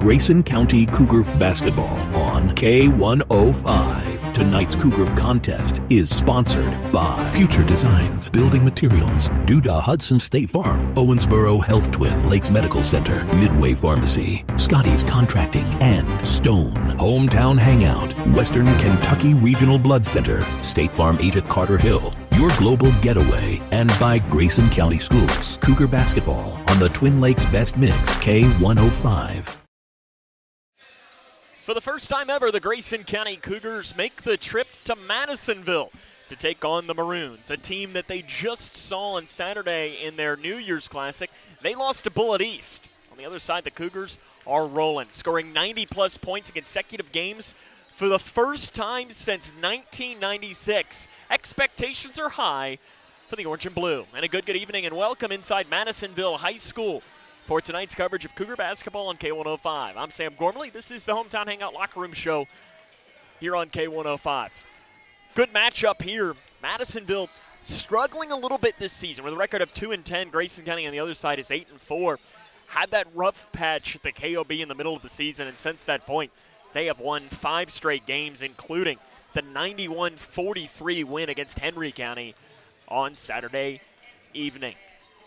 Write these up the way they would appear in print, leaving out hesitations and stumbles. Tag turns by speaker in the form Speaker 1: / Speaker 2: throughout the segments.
Speaker 1: Grayson County Cougar basketball on K105. Tonight's Cougar contest is sponsored by Future Designs Building Materials, Duda Hudson State Farm, Owensboro Health Twin Lakes Medical Center, Midway Pharmacy, Scotty's Contracting, and Stone. Hometown Hangout, Western Kentucky Regional Blood Center, State Farm agent Carter Hill, Your Global Getaway, and by Grayson County Schools. Cougar basketball on the Twin Lakes Best Mix, K105.
Speaker 2: For the first time ever, the Grayson County Cougars make the trip to Madisonville to take on the Maroons, a team that they just saw on Saturday in their New Year's Classic. They lost to Bullitt East. On the other side, the Cougars are rolling, scoring 90-plus points in consecutive games for the first time since 1996. Expectations are high for the Orange and Blue. And a good evening and welcome inside Madisonville High School for tonight's coverage of Cougar basketball on K105. I'm Sam Gormley. This is the Hometown Hangout Locker Room Show here on K105. Good matchup here. Madisonville struggling a little bit this season with a record of 2-10. Grayson County on the other side is 8-4. Had that rough patch at the KOB in the middle of the season, and since that point, they have won 5 straight games, including the 91-43 win against Henry County on Saturday evening.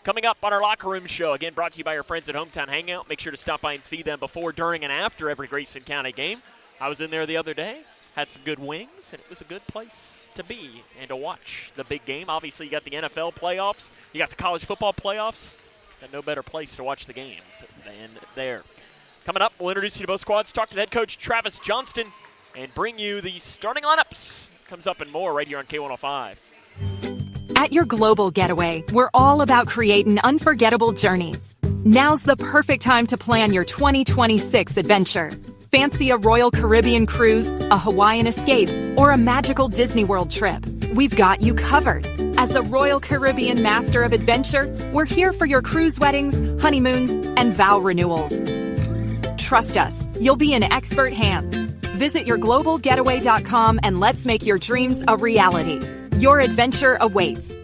Speaker 2: Coming up on our Locker Room Show, again brought to you by our friends at Hometown Hangout. Make sure to stop by and see them before, during, and after every Grayson County game. I was in there the other day, had some good wings, and it was a good place to be and to watch the big game. Obviously, you got the NFL playoffs, you got the college football playoffs, and no better place to watch the games than there. Coming up, we'll introduce you to both squads, talk to the head coach, Travis Johnston, and bring you the starting lineups. Comes up and more right here on K105.
Speaker 3: At your global getaway, we're all about creating unforgettable journeys. Now's the perfect time to plan your 2026 adventure. Fancy a Royal Caribbean cruise, a Hawaiian escape, or a magical Disney World trip? We've got you covered. As a Royal Caribbean Master of Adventure, we're here for your cruise weddings, honeymoons, and vow renewals. Trust us, you'll be in expert hands. Visit yourglobalgetaway.com and let's make your dreams a reality. Your adventure awaits.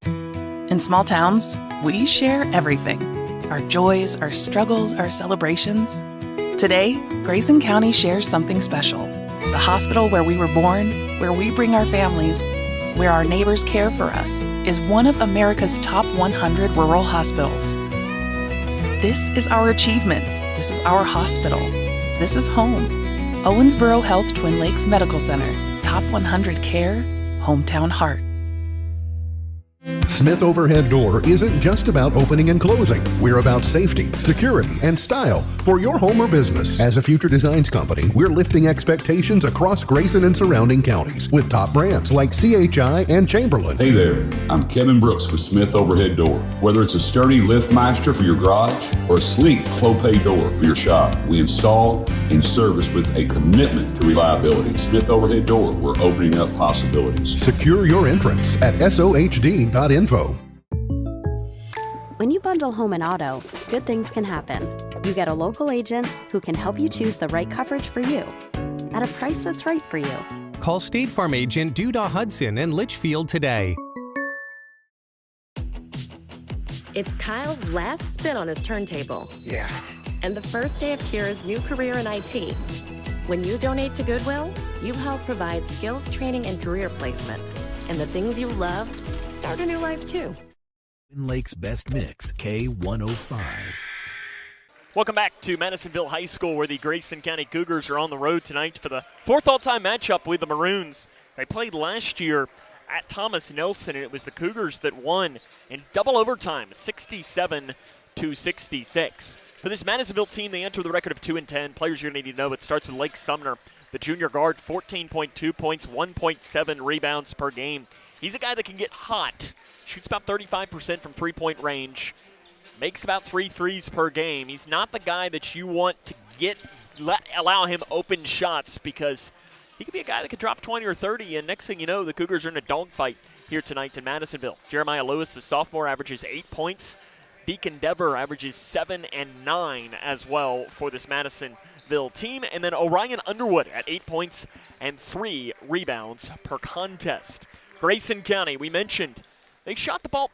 Speaker 4: In small towns, we share everything. Our joys, our struggles, our celebrations. Today, Grayson County shares something special. The hospital where we were born, where we bring our families, where our neighbors care for us, is one of America's top 100 rural hospitals. This is our achievement. This is our hospital. This is home. Owensboro Health Twin Lakes Medical Center. Top 100 care, hometown heart.
Speaker 5: Smith Overhead Door isn't just about opening and closing. We're about safety, security, and style for your home or business. As a Future Designs company, we're lifting expectations across Grayson and surrounding counties with top brands like CHI and Chamberlain.
Speaker 6: Hey there, I'm Kevin Brooks with Smith Overhead Door. Whether it's a sturdy LiftMaster for your garage or a sleek Clopay door for your shop, we install and service with a commitment to reliability. Smith Overhead Door, we're opening up possibilities.
Speaker 5: Secure your entrance at sohd.info.
Speaker 7: When you bundle home and auto, good things can happen. You get a local agent who can help you choose the right coverage for you at a price that's right for you.
Speaker 8: Call State Farm agent Duda Hudson in Litchfield today.
Speaker 9: It's Kyle's last spin on his turntable.
Speaker 8: Yeah.
Speaker 9: And the first day of Kira's new career in IT. When you donate to Goodwill, you help provide skills training and career placement. And the things you love start a new life too.
Speaker 1: Twin Lakes Best Mix, K105.
Speaker 2: Welcome back to Madisonville High School, where the Grayson County Cougars are on the road tonight for the 4th all-time matchup with the Maroons. They played last year at Thomas Nelson, and it was the Cougars that won in double overtime, 67-66. For this Madisonville team, they enter the record of 2-10. Players you're going to need to know, it starts with Lake Sumner, the junior guard, 14.2 points, 1.7 rebounds per game. He's a guy that can get hot, shoots about 35% from three-point range, makes about 3 threes per game. He's not the guy that you want to allow him open shots, because he could be a guy that could drop 20 or 30, and next thing you know, the Cougars are in a dogfight here tonight in Madisonville. Jeremiah Lewis, the sophomore, averages 8 points. Beacon Dever averages 7 and 9 as well for this Madisonville team. And then Orion Underwood at 8 points and 3 rebounds per contest. Grayson County, we mentioned, they shot the ball,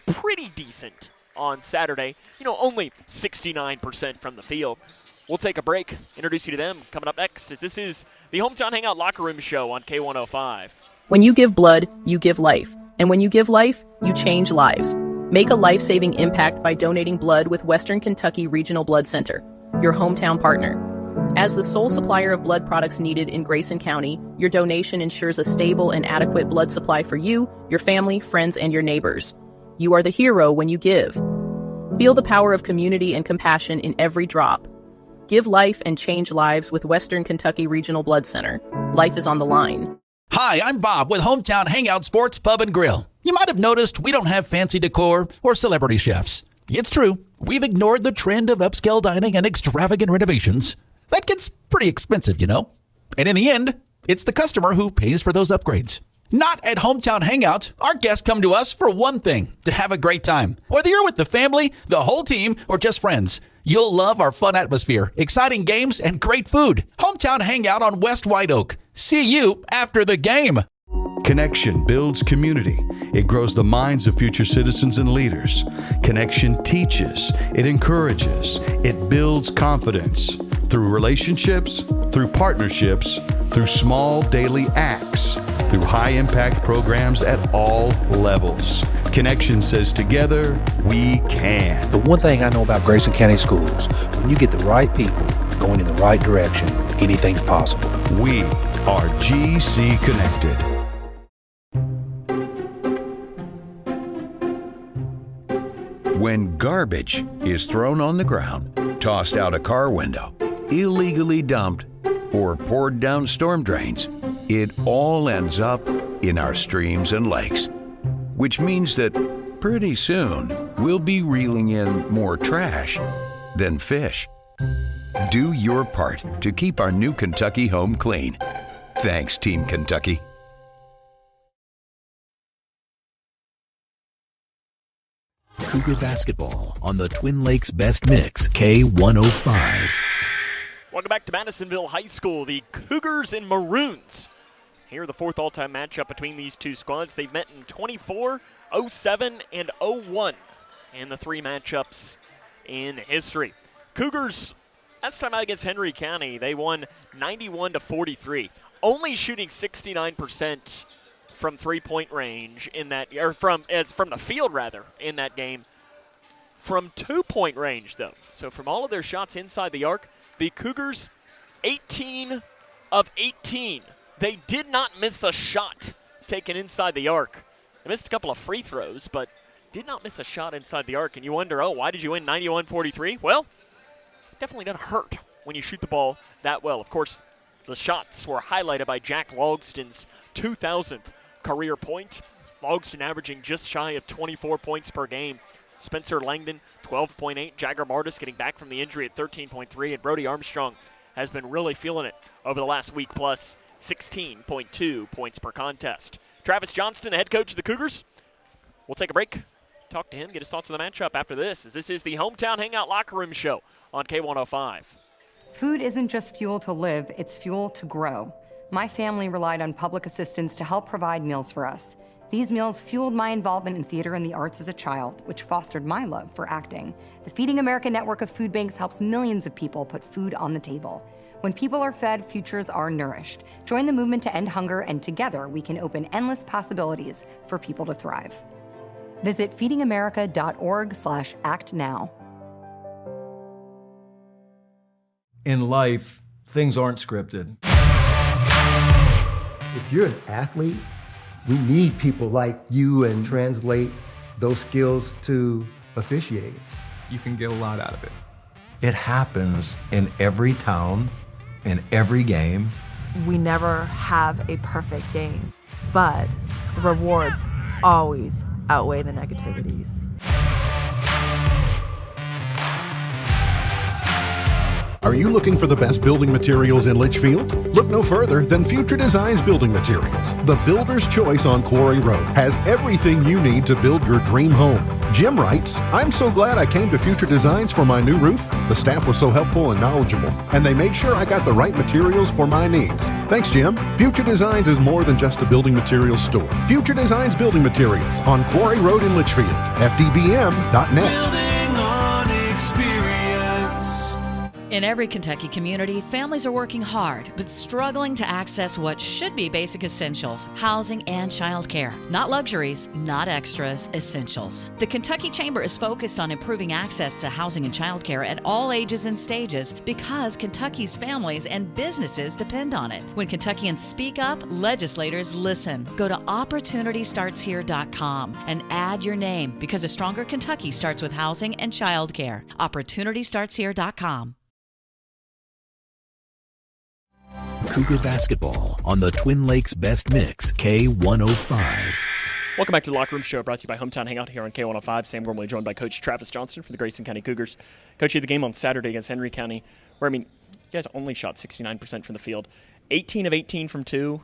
Speaker 2: pretty decent on Saturday. Only 69% from the field. We'll take a break. Introduce you to them coming up next, as this is the Hometown Hangout Locker Room Show on K105.
Speaker 4: When you give blood, you give life. And when you give life, you change lives. Make a life-saving impact by donating blood with Western Kentucky Regional Blood Center, your hometown partner. As the sole supplier of blood products needed in Grayson County, your donation ensures a stable and adequate blood supply for you, your family, friends, and your neighbors. You are the hero when you give. Feel the power of community and compassion in every drop. Give life and change lives with Western Kentucky Regional Blood Center. Life is on the line.
Speaker 10: Hi, I'm Bob with Hometown Hangout Sports Pub and Grill. You might have noticed we don't have fancy decor or celebrity chefs. It's true, we've ignored the trend of upscale dining and extravagant renovations. That gets pretty expensive, you know. And in the end, it's the customer who pays for those upgrades. Not at Hometown Hangout. Our guests come to us for one thing, to have a great time. Whether you're with the family, the whole team, or just friends, you'll love our fun atmosphere, exciting games, and great food. Hometown Hangout on West White Oak. See you after the game.
Speaker 11: Connection builds community. It grows the minds of future citizens and leaders. Connection teaches. It encourages. It builds confidence. Through relationships, through partnerships, through small daily acts, through high-impact programs at all levels. Connection says together, we can.
Speaker 12: The one thing I know about Grayson County Schools, when you get the right people going in the right direction, anything's possible.
Speaker 11: We are GC Connected.
Speaker 13: When garbage is thrown on the ground, tossed out a car window, illegally dumped, or poured down storm drains, it all ends up in our streams and lakes. Which means that pretty soon we'll be reeling in more trash than fish. Do your part to keep our new Kentucky home clean. Thanks, Team Kentucky.
Speaker 1: Cougar basketball on the Twin Lakes Best Mix, K105.
Speaker 2: Welcome back to Madisonville High School. The Cougars and Maroons. Here, the fourth all-time matchup between these two squads. They've met in 24, 07, and 01 in the three matchups in history. Cougars, last time out against Henry County, they won 91-43, only shooting 69% from three-point range in that, or from the field rather, in that game. From two-point range though, so from all of their shots inside the arc, the Cougars 18 of 18. They did not miss a shot taken inside the arc. They missed a couple of free throws, but did not miss a shot inside the arc. And you wonder, oh, why did you win 91-43? Well, it definitely doesn't hurt when you shoot the ball that well. Of course, the shots were highlighted by Jack Logston's 2,000th career point. Logston averaging just shy of 24 points per game. Spencer Langdon, 12.8. Jagger Martis getting back from the injury at 13.3. And Brody Armstrong has been really feeling it over the last week plus, 16.2 points per contest. Travis Johnston, the head coach of the Cougars. We'll take a break, talk to him, get his thoughts on the matchup after this, as this is the Hometown Hangout Locker Room Show on K105.
Speaker 14: Food isn't just fuel to live, it's fuel to grow. My family relied on public assistance to help provide meals for us. These meals fueled my involvement in theater and the arts as a child, which fostered my love for acting. The Feeding America network of food banks helps millions of people put food on the table. When people are fed, futures are nourished. Join the movement to end hunger, and together we can open endless possibilities for people to thrive. Visit feedingamerica.org/actnow.
Speaker 15: In life, things aren't scripted.
Speaker 16: If you're an athlete, we need people like you and translate those skills to officiating.
Speaker 15: You can get a lot out of it. It happens in every town, in every game.
Speaker 17: We never have a perfect game, but the rewards always outweigh the negativities.
Speaker 5: Are you looking for the best building materials in Litchfield? Look no further than Future Designs Building Materials. The builder's choice on Quarry Road has everything you need to build your dream home. Jim writes, I'm so glad I came to Future Designs for my new roof. The staff was so helpful and knowledgeable, and they made sure I got the right materials for my needs. Thanks, Jim. Future Designs is more than just a building materials store. Future Designs Building Materials on Quarry Road in FDBM.net.
Speaker 18: Building on experience. In every Kentucky community, families are working hard, but struggling to access what should be basic essentials, housing and childcare. Not luxuries, not extras, essentials. The Kentucky Chamber is focused on improving access to housing and childcare at all ages and stages because Kentucky's families and businesses depend on it. When Kentuckians speak up, legislators listen. Go to OpportunityStartsHere.com and add your name because a stronger Kentucky starts with housing and childcare. OpportunityStartsHere.com.
Speaker 1: Cougar basketball on the Twin Lakes Best Mix, K105.
Speaker 2: Welcome back to the Locker Room Show, brought to you by Hometown Hangout here on K105. Sam Gormley joined by Coach Travis Johnston from the Grayson County Cougars. Coach, you had the game on Saturday against Henry County, where, you guys only shot 69% from the field. 18 of 18 from two.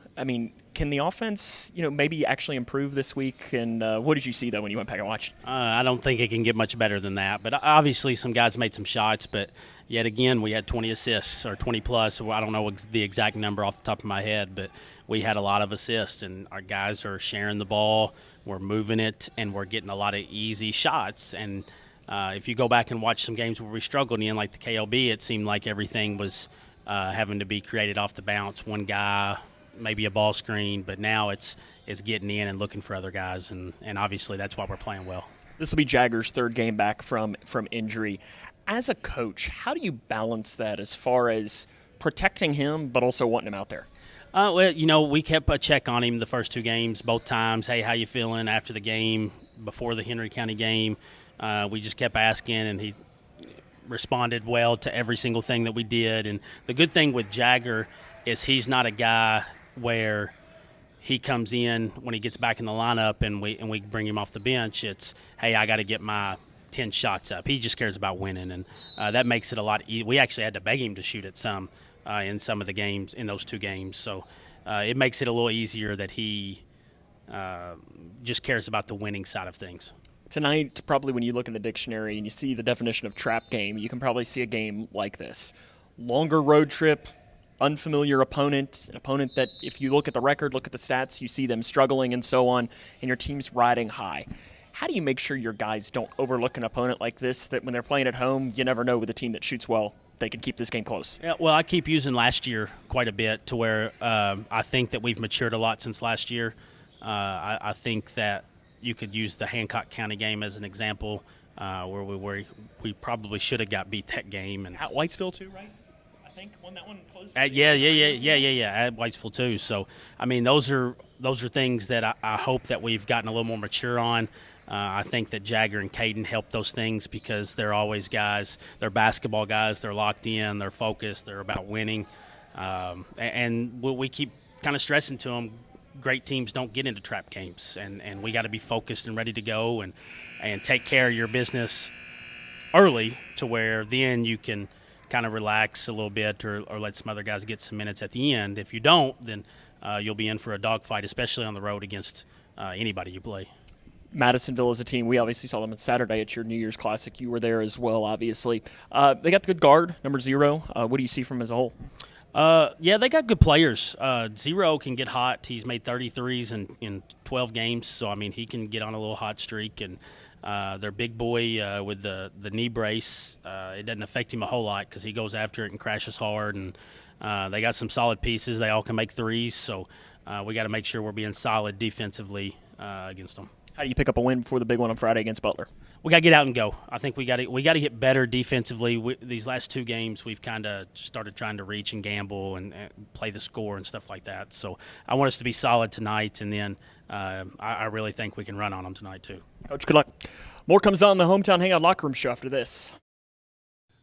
Speaker 2: Can the offense, maybe actually improve this week? And what did you see, though, when you went back and watched?
Speaker 19: I don't think it can get much better than that. But obviously some guys made some shots. But yet again, we had 20 assists or 20-plus. I don't know the exact number off the top of my head. But we had a lot of assists. And our guys are sharing the ball. We're moving it. And we're getting a lot of easy shots. And if you go back and watch some games where we struggled in, like the KLB, it seemed like everything was having to be created off the bounce. One guy, maybe a ball screen, but now it's getting in and looking for other guys, and obviously that's why we're playing well.
Speaker 2: This will be Jagger's third game back from injury. As a coach, how do you balance that as far as protecting him but also wanting him out there?
Speaker 19: Well, we kept a check on him the first two games, both times. Hey, how you feeling after the game, before the Henry County game? We just kept asking, and he responded well to every single thing that we did. And the good thing with Jagger is he's not a guy where he comes in when he gets back in the lineup and we bring him off the bench. It's, hey, I got to get my 10 shots up. He just cares about winning, and that makes it a lot easier. We actually had to beg him to shoot at some in some of the games, in those two games. So it makes it a little easier that he just cares about the winning side of things.
Speaker 2: Tonight, probably when you look in the dictionary and you see the definition of trap game, you can probably see a game like this. Longer road trip, unfamiliar opponent, an opponent that if you look at the record, look at the stats, you see them struggling and so on, and your team's riding high. How do you make sure your guys don't overlook an opponent like this, that when they're playing at home, you never know with a team that shoots well, they can keep this game close?
Speaker 19: Yeah, well, I keep using last year quite a bit to where I think that we've matured a lot since last year. I think that you could use the Hancock County game as an example where we probably should have got beat that game. And
Speaker 2: at Whitesville too, right? I think won that one close.
Speaker 19: Yeah. At Whitesville too. So those are things that I hope that we've gotten a little more mature on. I think that Jagger and Caden help those things because they're always guys. They're basketball guys. They're locked in. They're focused. They're about winning. And we keep kind of stressing to them, great teams don't get into trap games, and we got to be focused and ready to go and take care of your business early to where then you can kind of relax a little bit or let some other guys get some minutes at the end. If you don't, then you'll be in for a dogfight, especially on the road against anybody you play.
Speaker 2: Madisonville is a team. We obviously saw them on Saturday at your New Year's Classic. You were there as well, obviously. They got the good guard, number 0. What do you see from him as a whole?
Speaker 19: Yeah, they got good players. 0 can get hot. He's made 33s in 12 games, so, he can get on a little hot streak. And their big boy with the knee brace, it doesn't affect him a whole lot because he goes after it and crashes hard. And they got some solid pieces. They all can make threes, so we got to make sure we're being solid defensively against them.
Speaker 2: How do you pick up a win before the big one on Friday against Butler?
Speaker 19: We got to get out and go. I think we got to get better defensively. These last two games, we've kind of started trying to reach and gamble and play the score and stuff like that. So I want us to be solid tonight, and then I really think we can run on them tonight too.
Speaker 2: Coach, good luck. More comes on the Hometown Hangout Locker Room Show after this.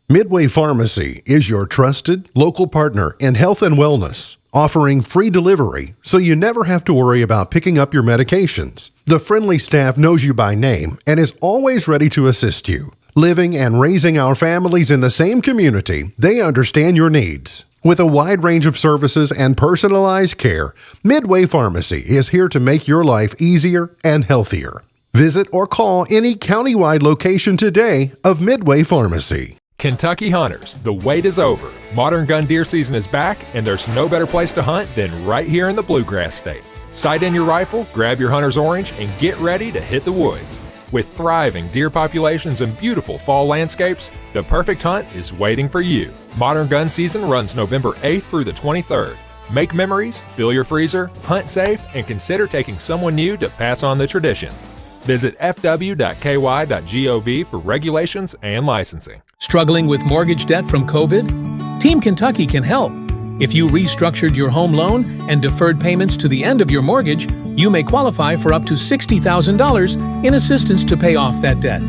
Speaker 5: Midway Pharmacy is your trusted local partner in health and wellness, offering free delivery so you never have to worry about picking up your medications. The friendly staff knows you by name and is always ready to assist you. Living and raising our families in the same community, they understand your needs. With a wide range of services and personalized care, Midway Pharmacy is here to make your life easier and healthier. Visit or call any countywide location today of Midway Pharmacy.
Speaker 20: Kentucky hunters, the wait is over. Modern gun deer season is back, and there's no better place to hunt than right here in the Bluegrass State. Sight in your rifle, grab your hunter's orange, and get ready to hit the woods. With thriving deer populations and beautiful fall landscapes, the perfect hunt is waiting for you. Modern gun season runs November 8th through the 23rd. Make memories, fill your freezer, hunt safe, and consider taking someone new to pass on the tradition. Visit fw.ky.gov for regulations and licensing.
Speaker 21: Struggling with mortgage debt from COVID? Team Kentucky can help. If you restructured your home loan and deferred payments to the end of your mortgage, you may qualify for up to $60,000 in assistance to pay off that debt.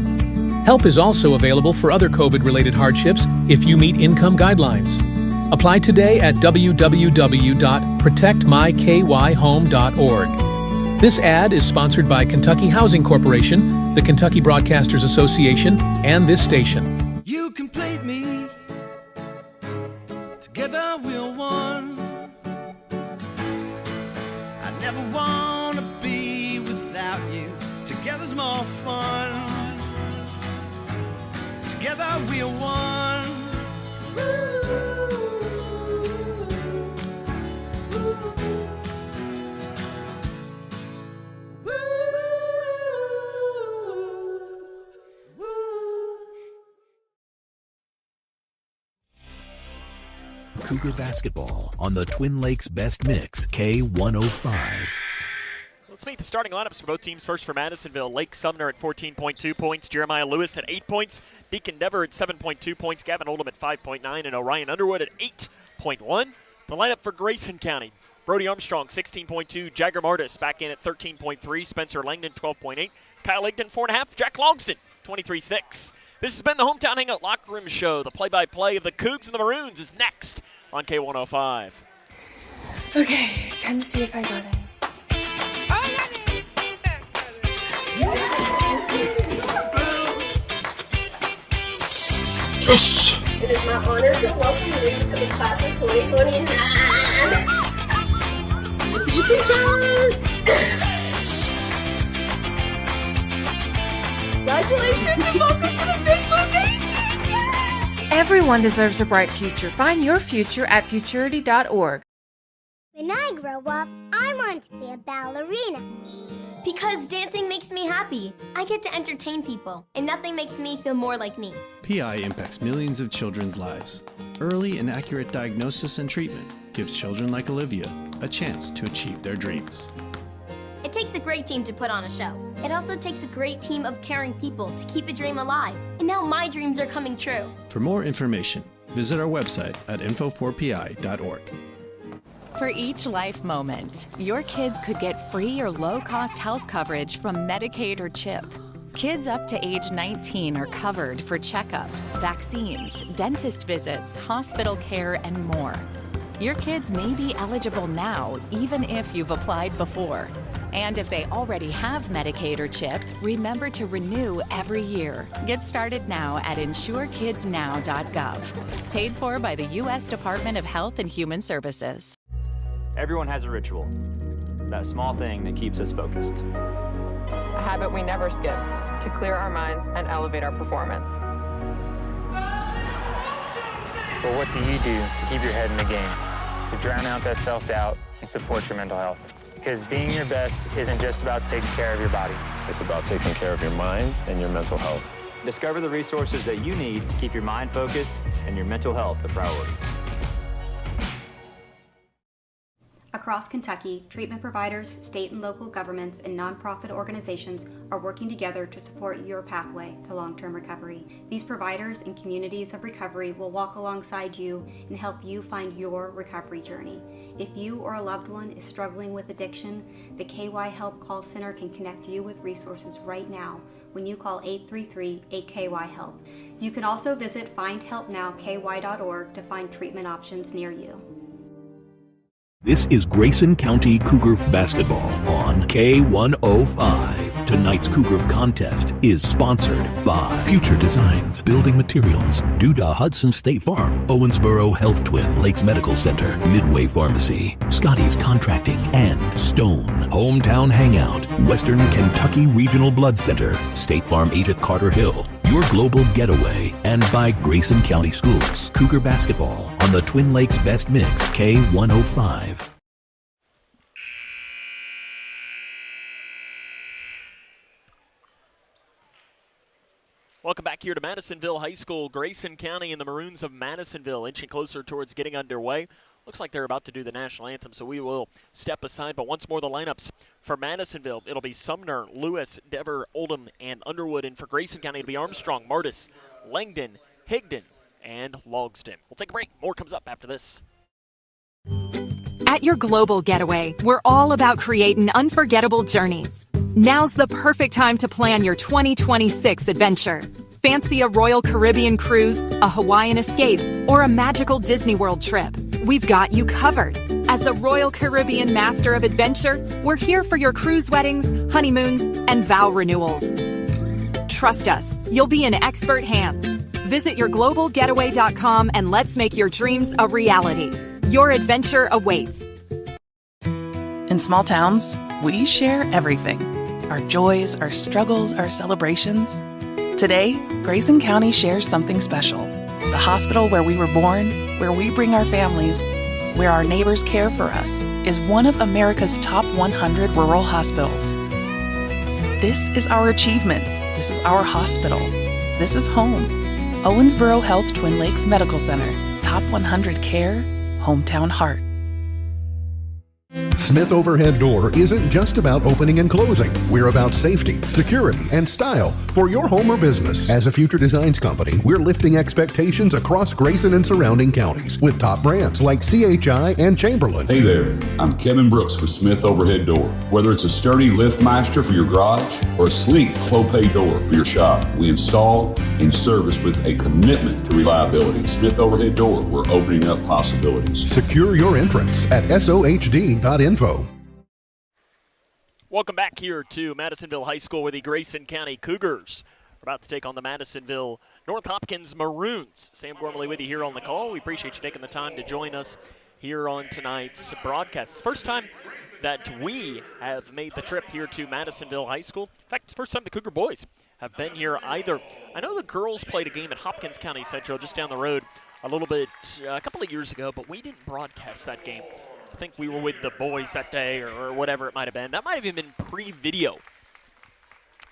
Speaker 21: Help is also available for other COVID-related hardships if you meet income guidelines. Apply today at www.protectmykyhome.org. This ad is sponsored by Kentucky Housing Corporation, the Kentucky Broadcasters Association, and this station.
Speaker 22: You complete me. Together we're one. I never want to be without you. Together's more fun. Together we're one.
Speaker 1: Cougar basketball on the Twin Lakes Best Mix, K105.
Speaker 2: Let's meet the starting lineups for both teams. First for Madisonville, Lake Sumner at 14.2 points, Jeremiah Lewis at 8 points, Deacon Dever at 7.2 points, Gavin Oldham at 5.9, and Orion Underwood at 8.1. The lineup for Grayson County, Brody Armstrong 16.2, Jagger Martis back in at 13.3, Spencer Langdon 12.8, Kyle Egden 4.5, Jack Logston 23.6. This has been the Hometown Hangout Locker Room Show. The play-by-play of the Cougs and the Maroons is next on K105.
Speaker 23: Okay, time to see if I got it.
Speaker 24: Yes! It is my honor to welcome you to the class of 2029. Let's see your t-shirt! Congratulations and welcome to the Big Blue Nation!
Speaker 17: Everyone deserves a bright future. Find your future at futurity.org.
Speaker 25: When I grow up, I want to be a ballerina.
Speaker 26: Because dancing makes me happy. I get to entertain people, and nothing makes me feel more like me.
Speaker 27: PI impacts millions of children's lives. Early and accurate diagnosis and treatment gives children like Olivia a chance to achieve their dreams.
Speaker 26: It takes a great team to put on a show. It also takes a great team of caring people to keep a dream alive. And now my dreams are coming true.
Speaker 27: For more information, visit our website at info4pi.org.
Speaker 28: For each life moment, your kids could get free or low-cost health coverage from Medicaid or CHIP. Kids up to age 19 are covered for checkups, vaccines, dentist visits, hospital care, and more. Your kids may be eligible now, even if you've applied before. And if they already have Medicaid or CHIP, remember to renew every year. Get started now at insurekidsnow.gov. Paid for by the U.S. Department of Health and Human Services.
Speaker 29: Everyone has a ritual, that small thing that keeps us focused.
Speaker 30: A habit we never skip to clear our minds and elevate our performance.
Speaker 29: But what do you do to keep your head in the game, to drown out that self-doubt and support your mental health? Because being your best isn't just about taking care of your body.
Speaker 31: It's about taking care of your mind and your mental health.
Speaker 29: Discover the resources that you need to keep your mind focused and your mental health a priority.
Speaker 32: Across Kentucky, treatment providers, state and local governments, and nonprofit organizations are working together to support your pathway to long-term recovery. These providers and communities of recovery will walk alongside you and help you find your recovery journey. If you or a loved one is struggling with addiction, the KY Help Call Center can connect you with resources right now when you call 833-8KY-HELP. You can also visit findhelpnowky.org to find treatment options near you.
Speaker 1: This is Grayson County Cougar basketball on K105. Tonight's Cougar contest is sponsored by Future Designs Building Materials, due to Hudson State Farm, Owensboro Health Twin Lakes Medical Center, Midway Pharmacy, Scotty's Contracting, and Stone. Hometown Hangout, Western Kentucky Regional Blood Center, State Farm agent Carter Hill, Your Global Getaway, and by Grayson County Schools. Cougar basketball on the Twin Lakes Best Mix, K105.
Speaker 2: Welcome back here to Madisonville High School. Grayson County and the Maroons of Madisonville inching closer towards getting underway. Looks like they're about to do the national anthem, so we will step aside. But once more, the lineups for Madisonville. It'll be Sumner, Lewis, Dever, Oldham, and Underwood. And for Grayson County, it'll be Armstrong, Martis, Langdon, Higdon, and Logsdon. We'll take a break. More comes up after this.
Speaker 3: At your global getaway, we're all about creating unforgettable journeys. Now's the perfect time to plan your 2026 adventure. Fancy a Royal Caribbean cruise, a Hawaiian escape, or a magical Disney World trip? We've got you covered. As a Royal Caribbean Master of Adventure, we're here for your cruise weddings, honeymoons, and vow renewals. Trust us, you'll be in expert hands. Visit yourglobalgetaway.com and let's make your dreams a reality. Your adventure awaits.
Speaker 4: In small towns, we share everything. Our joys, our struggles, our celebrations. Today, Grayson County shares something special. The hospital where we were born, where we bring our families, where our neighbors care for us, is one of America's top 100 rural hospitals. This is our achievement. This is our hospital. This is home. Owensboro Health Twin Lakes Medical Center. Top 100 care, hometown heart.
Speaker 5: Smith Overhead Door isn't just about opening and closing. We're about safety, security, and style for your home or business. As a future designs company, we're lifting expectations across Grayson and surrounding counties with top brands like CHI and Chamberlain.
Speaker 6: Hey there, I'm Kevin Brooks with Smith Overhead Door. Whether it's a sturdy LiftMaster for your garage or a sleek Clopay door for your shop, we install and service with a commitment to reliability. Smith Overhead Door, we're opening up possibilities.
Speaker 5: Secure your entrance at sohd.info.
Speaker 2: Welcome back here to Madisonville High School where the Grayson County Cougars are about to take on the Madisonville-North Hopkins Maroons. Sam Gormley with you here on the call. We appreciate you taking the time to join us here on tonight's broadcast. It's the first time that we have made the trip here to Madisonville High School. In fact, it's the first time the Cougar boys have been here either. I know the girls played a game at Hopkins County Central just down the road a couple of years ago, but we didn't broadcast that game. I think we were with the boys that day or whatever it might have been. That might have even been pre-video.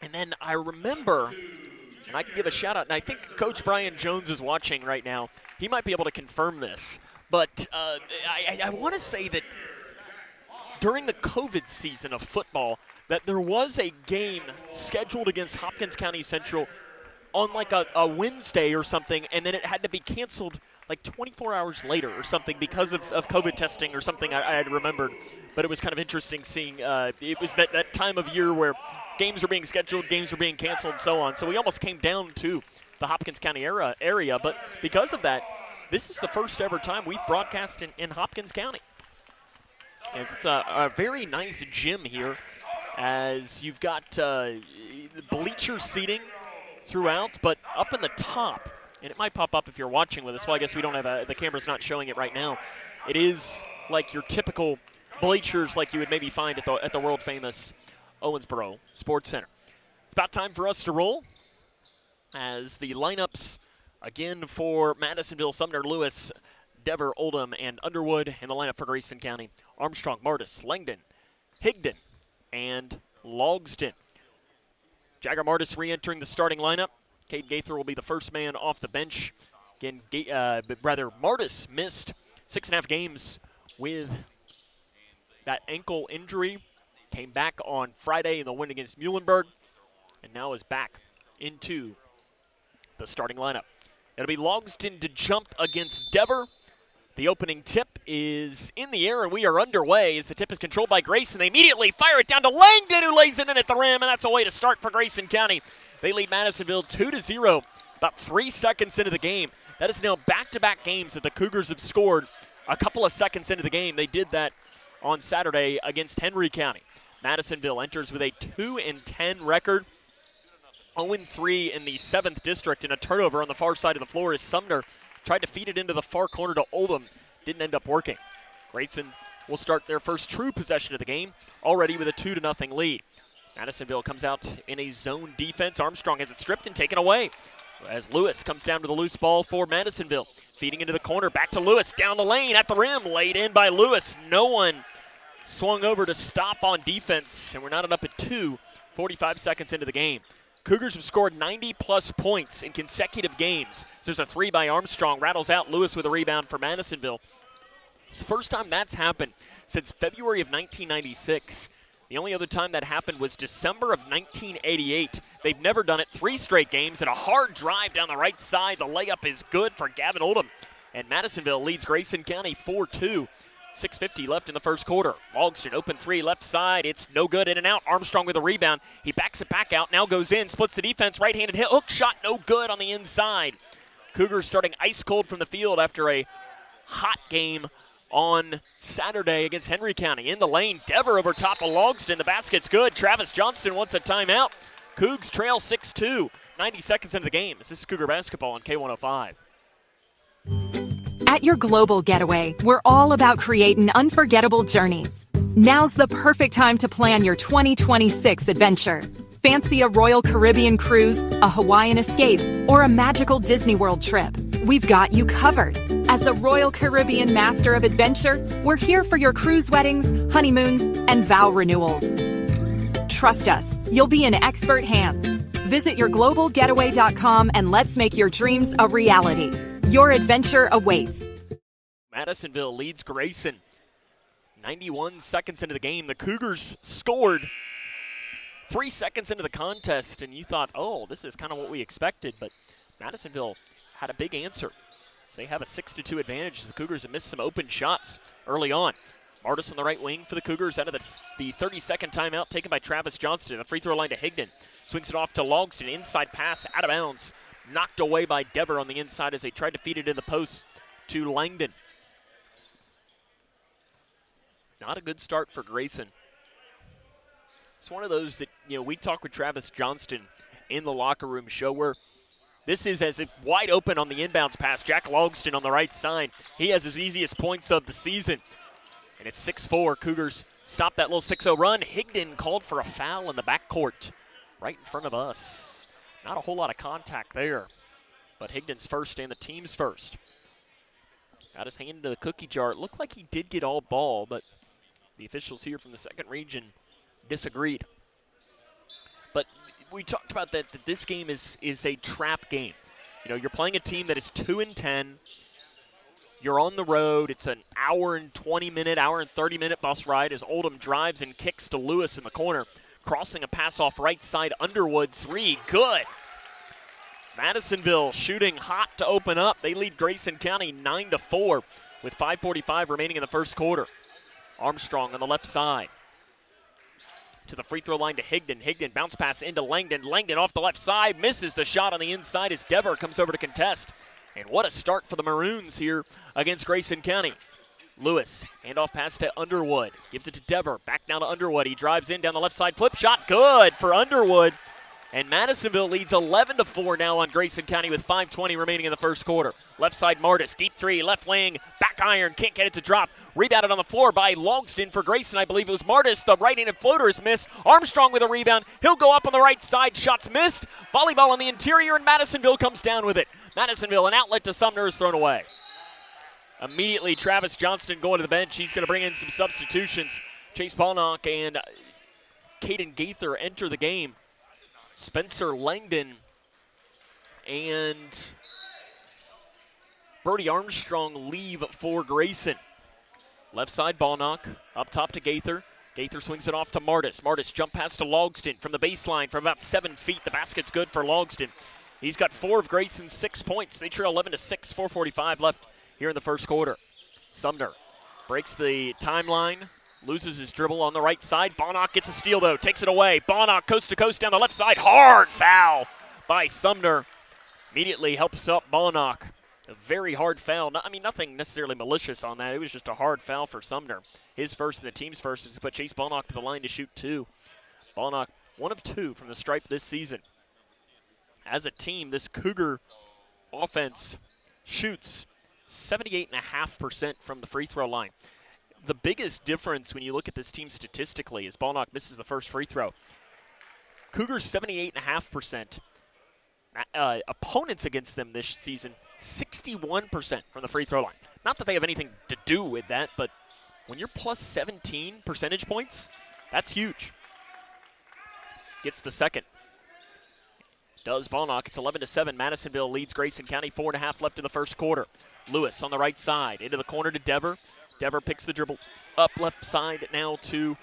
Speaker 2: And then I remember, and I can give a shout out, and I think Coach Brian Jones is watching right now. He might be able to confirm this. But I want to say that during the COVID season of football, that there was a game scheduled against Hopkins County Central on like a Wednesday or something, and then it had to be canceled like 24 hours later or something because of COVID testing or something I had remembered. But it was kind of interesting seeing it was that time of year where games were being scheduled, games were being canceled, and so on. So we almost came down to the Hopkins County area. But because of that, this is the first ever time we've broadcast in Hopkins County. As it's a very nice gym here, as you've got bleacher seating throughout, but up in the top, and it might pop up if you're watching with us. Well, I guess we don't have the camera's not showing it right now. It is like your typical bleachers like you would maybe find at the world famous Owensboro Sports Center. It's about time for us to roll as the lineups again for Madisonville, Sumner, Lewis, Dever, Oldham, and Underwood, and the lineup for Grayson County: Armstrong, Martis, Langdon, Higdon, and Logsdon. Jagger Martis re-entering the starting lineup. Cade Gaither will be the first man off the bench. Again, Martis missed 6.5 games with that ankle injury. Came back on Friday in the win against Muhlenberg, and now is back into the starting lineup. It'll be Logsdon to jump against Dever. The opening tip is in the air, and we are underway as the tip is controlled by Grayson. They immediately fire it down to Langdon, who lays it in at the rim, and that's a way to start for Grayson County. They lead Madisonville 2-0 about 3 seconds into the game. That is now back-to-back games that the Cougars have scored a couple of seconds into the game. They did that on Saturday against Henry County. Madisonville enters with a 2-10 record, 0-3 in the 7th district, and a turnover on the far side of the floor as Sumner tried to feed it into the far corner to Oldham. Didn't end up working. Grayson will start their first true possession of the game, already with a 2-0 lead. Madisonville comes out in a zone defense. Armstrong has it stripped and taken away as Lewis comes down to the loose ball for Madisonville. Feeding into the corner, back to Lewis, down the lane, at the rim, laid in by Lewis. No one swung over to stop on defense, and we're not up at 2, 45 seconds into the game. Cougars have scored 90-plus points in consecutive games. So there's a three by Armstrong, rattles out Lewis with a rebound for Madisonville. It's the first time that's happened since February of 1996. The only other time that happened was December of 1988. They've never done it 3 straight games, and a hard drive down the right side. The layup is good for Gavin Oldham. And Madisonville leads Grayson County 4-2. 6:50 left in the first quarter. Logston open three, left side. It's no good, in and out. Armstrong with a rebound. He backs it back out, now goes in, splits the defense, right-handed hit, hook shot, no good on the inside. Cougars starting ice cold from the field after a hot game on Saturday against Henry County. In the lane, Dever over top of Logston. The basket's good. Travis Johnston wants a timeout. Cougs trail 6-2. 90 seconds into the game. This is Cougar basketball on K105.
Speaker 3: At your global getaway, we're all about creating unforgettable journeys. Now's the perfect time to plan your 2026 adventure. Fancy a Royal Caribbean cruise, a Hawaiian escape, or a magical Disney World trip? We've got you covered. As a Royal Caribbean Master of Adventure, we're here for your cruise weddings, honeymoons, and vow renewals. Trust us, you'll be in expert hands. Visit yourglobalgetaway.com and let's make your dreams a reality. Your adventure awaits.
Speaker 2: Madisonville leads Grayson. 91 seconds into the game, the Cougars scored 3 seconds into the contest, and you thought, oh, this is kind of what we expected, but Madisonville had a big answer. So they have a 6-2 advantage as the Cougars have missed some open shots early on. Martis on the right wing for the Cougars out of the 30-second timeout taken by Travis Johnston. The free throw line to Higdon. Swings it off to Logston. Inside pass out of bounds. Knocked away by Dever on the inside as they tried to feed it in the post to Langdon. Not a good start for Grayson. It's one of those that, we talk with Travis Johnston in the locker room show where this is as if wide open on the inbounds pass. Jack Logston on the right side. He has his easiest points of the season. And it's 6-4. Cougars stop that little 6-0 run. Higdon called for a foul in the backcourt right in front of us. Not a whole lot of contact there, but Higdon's first and the team's first. Got his hand into the cookie jar. It looked like he did get all ball, but the officials here from the second region disagreed. But we talked about that this game is a trap game. You're playing a team that is 2-10. You're on the road. It's an hour and 30-minute bus ride as Oldham drives and kicks to Lewis in the corner. Crossing a pass off right side, Underwood, three, good. Madisonville shooting hot to open up. They lead Grayson County 9-4 with 5:45 remaining in the first quarter. Armstrong on the left side. To the free throw line to Higdon. Higdon bounce pass into Langdon. Langdon off the left side, misses the shot on the inside as Dever comes over to contest. And what a start for the Maroons here against Grayson County. Lewis, handoff pass to Underwood. Gives it to Dever. Back down to Underwood. He drives in down the left side. Flip shot. Good for Underwood. And Madisonville leads 11-4 now on Grayson County with 5:20 remaining in the first quarter. Left side Martis. Deep three. Left wing. Back iron. Can't get it to drop. Rebounded on the floor by Logston for Grayson. I believe it was Martis. The right-handed floater is missed. Armstrong with a rebound. He'll go up on the right side. Shots missed. Volleyball on the interior, and Madisonville comes down with it. Madisonville, an outlet to Sumner, is thrown away. Immediately, Travis Johnston going to the bench. He's going to bring in some substitutions. Chase Balnock and Caden Gaither enter the game. Spencer Langdon and Brody Armstrong leave for Grayson. Left side, Balnock. Up top to Gaither. Gaither swings it off to Martis. Martis jump pass to Logston from the baseline from about 7 feet. The basket's good for Logston. He's got 4 of Grayson's 6 points. They trail 11-6, 4:45 left here in the first quarter. Sumner breaks the timeline, loses his dribble on the right side. Balnock gets a steal, though, takes it away. Balnock coast to coast down the left side. Hard foul by Sumner. Immediately helps up Balnock. A very hard foul. Nothing necessarily malicious on that. It was just a hard foul for Sumner. His first and the team's first is to put Chase Balnock to the line to shoot 2. Balnock, 1 of 2 from the stripe this season. As a team, this Cougar offense shoots 78.5% from the free throw line. The biggest difference when you look at this team statistically is Balnock misses the first free throw. Cougars 78.5%. Opponents against them this season, 61% from the free throw line. Not that they have anything to do with that, but when you're plus 17 percentage points, that's huge. Gets the second. Does Ballnock. It's 11-7. Madisonville leads Grayson County. 4.5 left in the first quarter. Lewis on the right side. Into the corner to Dever. Dever picks the dribble up left side now to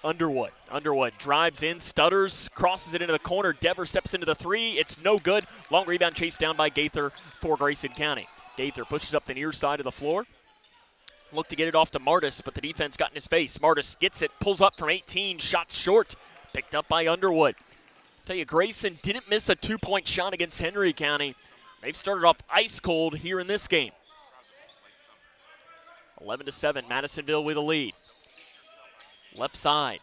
Speaker 2: Underwood. Underwood drives in, stutters, crosses it into the corner. Dever steps into the three. It's no good. Long rebound chased down by Gaither for Grayson County. Gaither pushes up the near side of the floor. Look to get it off to Martis, but the defense got in his face. Martis gets it, pulls up from 18, shots short. Picked up by Underwood. Tell you, Grayson didn't miss a 2-point shot against Henry County. They've started off ice cold here in this game. 11-7, Madisonville with a lead. Left side.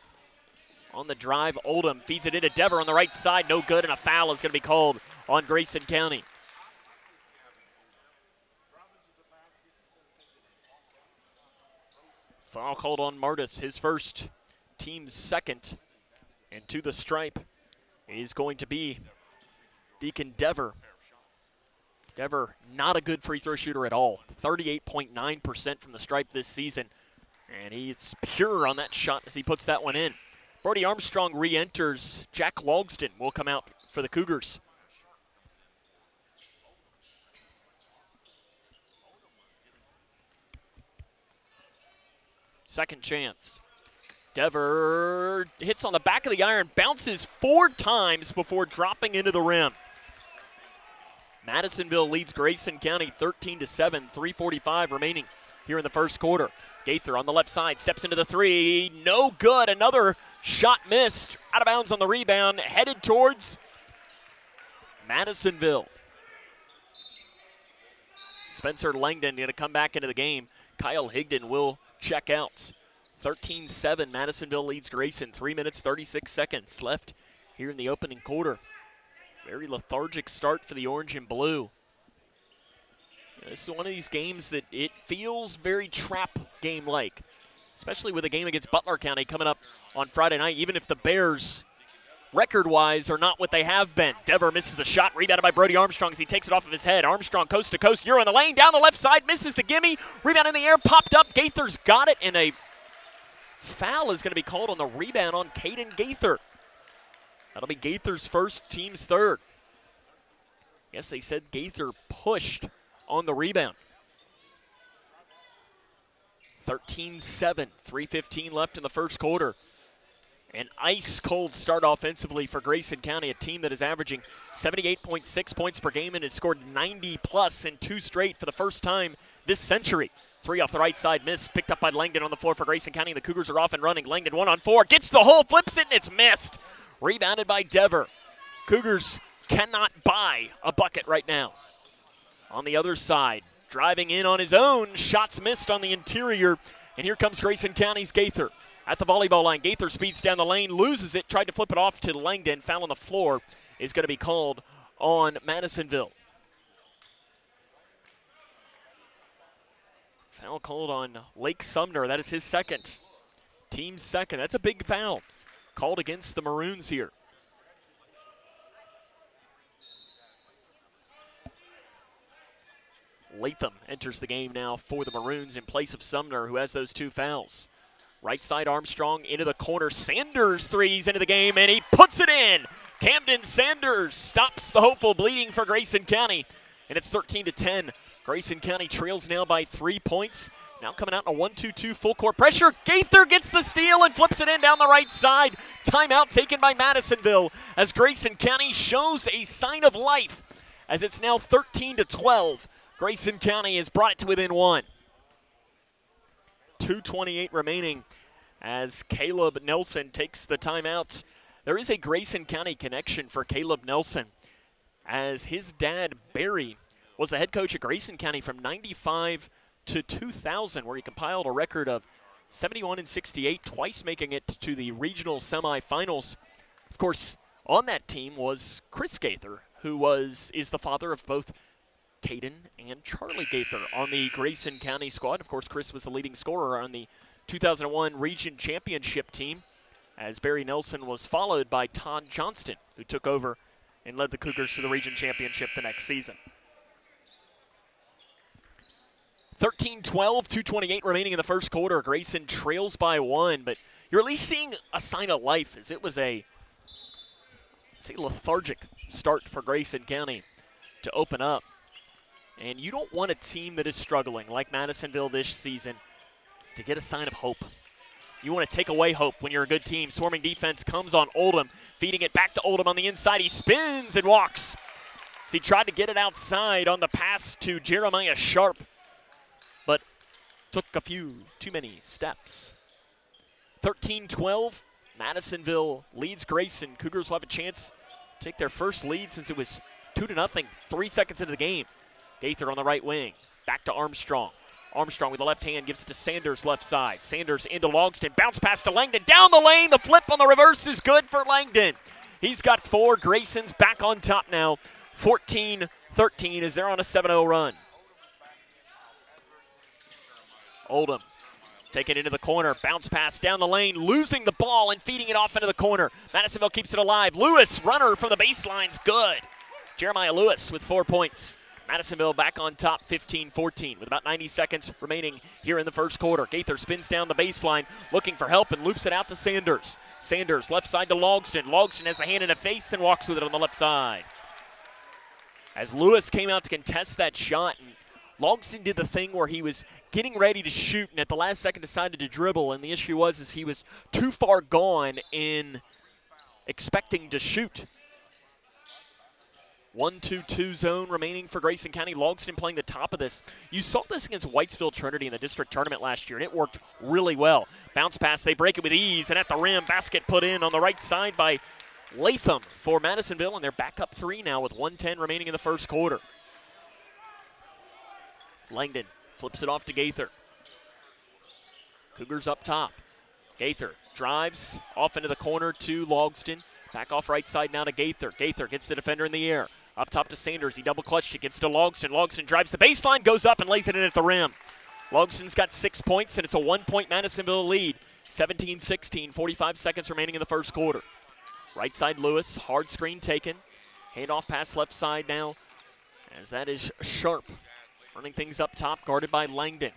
Speaker 2: On the drive, Oldham feeds it into Dever on the right side. No good, and a foul is going to be called on Grayson County. Foul called on Martis, his first, team's second. And to the stripe is going to be Deacon Dever. Dever, not a good free throw shooter at all. 38.9% from the stripe this season. And he's pure on that shot as he puts that one in. Brody Armstrong re-enters. Jack Logston will come out for the Cougars. Second chance. Dever hits on the back of the iron, bounces 4 times before dropping into the rim. Madisonville leads Grayson County 13-7, 3:45 remaining here in the first quarter. Gaither on the left side, steps into the three, no good. Another shot missed, out of bounds on the rebound, headed towards Madisonville. Spencer Langdon going to come back into the game. Kyle Higdon will check out. 13-7, Madisonville leads Grayson. 3 minutes, 36 seconds left here in the opening quarter. Very lethargic start for the orange and blue. This is one of these games that it feels very trap game-like, especially with a game against Butler County coming up on Friday night, even if the Bears, record-wise, are not what they have been. Dever misses the shot, rebounded by Brody Armstrong as he takes it off of his head. Armstrong coast to coast, you're on the lane, down the left side, misses the gimme. Rebound in the air, popped up, Gaither's got it, and a foul is going to be called on the rebound on Caden Gaither. That'll be Gaither's first, team's third. Yes, they said Gaither pushed on the rebound. 13-7, 3:15 left in the first quarter. An ice-cold start offensively for Grayson County, a team that is averaging 78.6 points per game and has scored 90-plus in 2 straight for the first time this century. 3 off the right side, missed, picked up by Langdon on the floor for Grayson County. The Cougars are off and running. Langdon 1-on-4, gets the hole, flips it, and it's missed. Rebounded by Dever. Cougars cannot buy a bucket right now. On the other side, driving in on his own, shots missed on the interior, and here comes Grayson County's Gaither. At the volleyball line, Gaither speeds down the lane, loses it, tried to flip it off to Langdon. Foul on the floor is going to be called on Madisonville. Foul called on Lake Sumner. That is his second. Team's second. That's a big foul called against the Maroons here. Latham enters the game now for the Maroons in place of Sumner, who has those 2 fouls. Right side, Armstrong into the corner. Sanders threes into the game, and he puts it in. Camden Sanders stops the hopeful bleeding for Grayson County, and it's 13-10. Grayson County trails now by 3 points. Now coming out in a 1-2-2 full court pressure. Gaither gets the steal and flips it in down the right side. Timeout taken by Madisonville as Grayson County shows a sign of life as it's now 13-12. Grayson County has brought it to within 1. 2:28 remaining as Caleb Nelson takes the timeout. There is a Grayson County connection for Caleb Nelson, as his dad, Barry, was the head coach at Grayson County from 95 to 2000, where he compiled a record of 71 and 68, twice making it to the regional semifinals. Of course, on that team was Chris Gaither, who is the father of both Caden and Charlie Gaither on the Grayson County squad. Of course, Chris was the leading scorer on the 2001 region championship team, as Barry Nelson was followed by Todd Johnston, who took over and led the Cougars to the region championship the next season. 13-12, 2:28 remaining in the first quarter. Grayson trails by 1, but you're at least seeing a sign of life, as it was a It's a lethargic start for Grayson County to open up. And you don't want a team that is struggling like Madisonville this season to get a sign of hope. You want to take away hope when you're a good team. Swarming defense comes on Oldham, feeding it back to Oldham on the inside. He spins and walks. So he tried to get it outside on the pass to Jeremiah Sharp, but took a few too many steps. 13-12, Madisonville leads Grayson. Cougars will have a chance to take their first lead since it was 2-0, 3 seconds into the game. Gaither on the right wing, back to Armstrong. Armstrong with the left hand gives it to Sanders left side. Sanders into Logston, bounce pass to Langdon, down the lane. The flip on the reverse is good for Langdon. He's got 4. Grayson's back on top now. 14-13 as they're on a 7-0 run. Oldham taking it into the corner, bounce pass down the lane, losing the ball and feeding it off into the corner. Madisonville keeps it alive. Lewis, runner from the baseline's good. Jeremiah Lewis with 4 points. Madisonville back on top 15-14 with about 90 seconds remaining here in the first quarter. Gaither spins down the baseline looking for help and loops it out to Sanders. Sanders left side to Logston. Logston has a hand in a face and walks with it on the left side. As Lewis came out to contest that shot, and Logston did the thing where he was getting ready to shoot and at the last second decided to dribble, and the issue was he was too far gone in expecting to shoot. 1-2-2 zone remaining for Grayson County. Logston playing the top of this. You saw this against Whitesville Trinity in the district tournament last year, and it worked really well. Bounce pass, they break it with ease, and at the rim, basket put in on the right side by Latham for Madisonville, and they're back up 3 now with 1:10 remaining in the first quarter. Langdon flips it off to Gaither. Cougars up top. Gaither drives off into the corner to Logston. Back off right side now to Gaither. Gaither gets the defender in the air. Up top to Sanders. He double clutched it. Gives to Logston. Logston drives the baseline, goes up and lays it in at the rim. Logston's got 6 points, and it's a 1-point Madisonville lead. 17-16, 45 seconds remaining in the first quarter. Right side Lewis, hard screen taken. Handoff pass left side now, as that is Sharp. Running things up top, guarded by Langdon.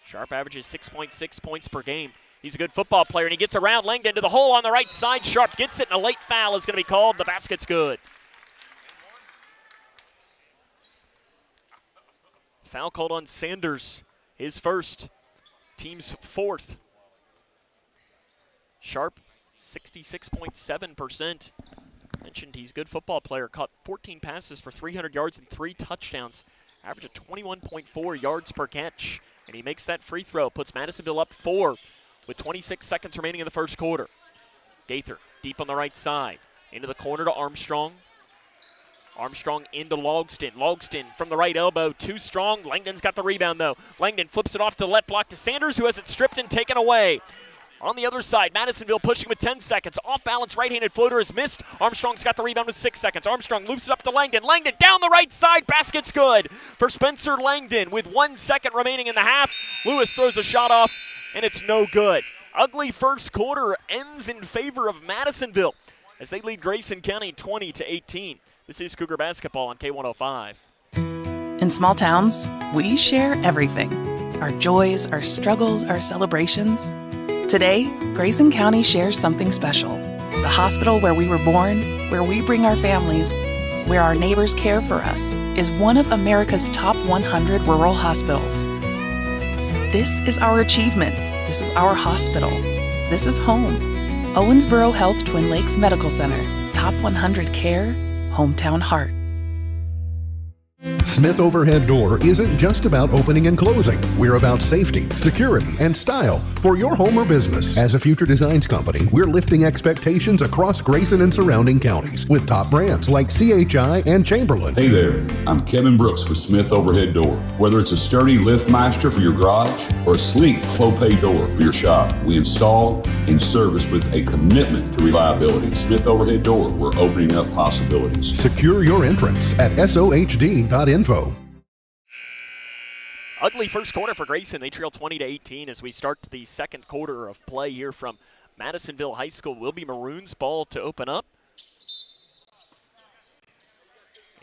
Speaker 2: Sharp averages 6.6 points per game. He's a good football player, and he gets around Langdon to the hole on the right side. Sharp gets it, and a late foul is going to be called. The basket's good. Foul called on Sanders, his first, team's 4th. Sharp, 66.7%. Mentioned he's a good football player. Caught 14 passes for 300 yards and 3 touchdowns. Average of 21.4 yards per catch. And he makes that free throw. Puts Madisonville up 4 with 26 seconds remaining in the first quarter. Gaither deep on the right side. Into the corner to Armstrong. Armstrong into Logston. Logston from the right elbow, too strong. Langdon's got the rebound, though. Langdon flips it off to the left block to Sanders, who has it stripped and taken away. On the other side, Madisonville pushing with 10 seconds. Off-balance right-handed floater is missed. Armstrong's got the rebound with 6 seconds. Armstrong loops it up to Langdon. Langdon down the right side. Basket's good for Spencer Langdon with 1 second remaining in the half. Lewis throws a shot off, and it's no good. Ugly first quarter ends in favor of Madisonville as they lead Grayson County 20-18. This is Cougar basketball on K105.
Speaker 4: In small towns, we share everything. Our joys, our struggles, our celebrations. Today, Grayson County shares something special. The hospital where we were born, where we bring our families, where our neighbors care for us, is one of America's top 100 rural hospitals. This is our achievement. This is our hospital. This is home. Owensboro Health Twin Lakes Medical Center. Top 100 care, hometown heart.
Speaker 5: Smith Overhead Door isn't just about opening and closing. We're about safety, security, and style for your home or business. As a future designs company, we're lifting expectations across Grayson and surrounding counties with top brands like CHI and Chamberlain.
Speaker 6: Hey there, I'm Kevin Brooks with Smith Overhead Door. Whether it's a sturdy LiftMaster for your garage or a sleek Clopay door for your shop, we install and service with a commitment to reliability. Smith Overhead Door, we're opening up possibilities.
Speaker 5: Secure your entrance at sohd.info.
Speaker 2: Ugly first quarter for Grayson. They trail 20-18 as we start the second quarter of play here from Madisonville High School. Will be Maroons ball to open up.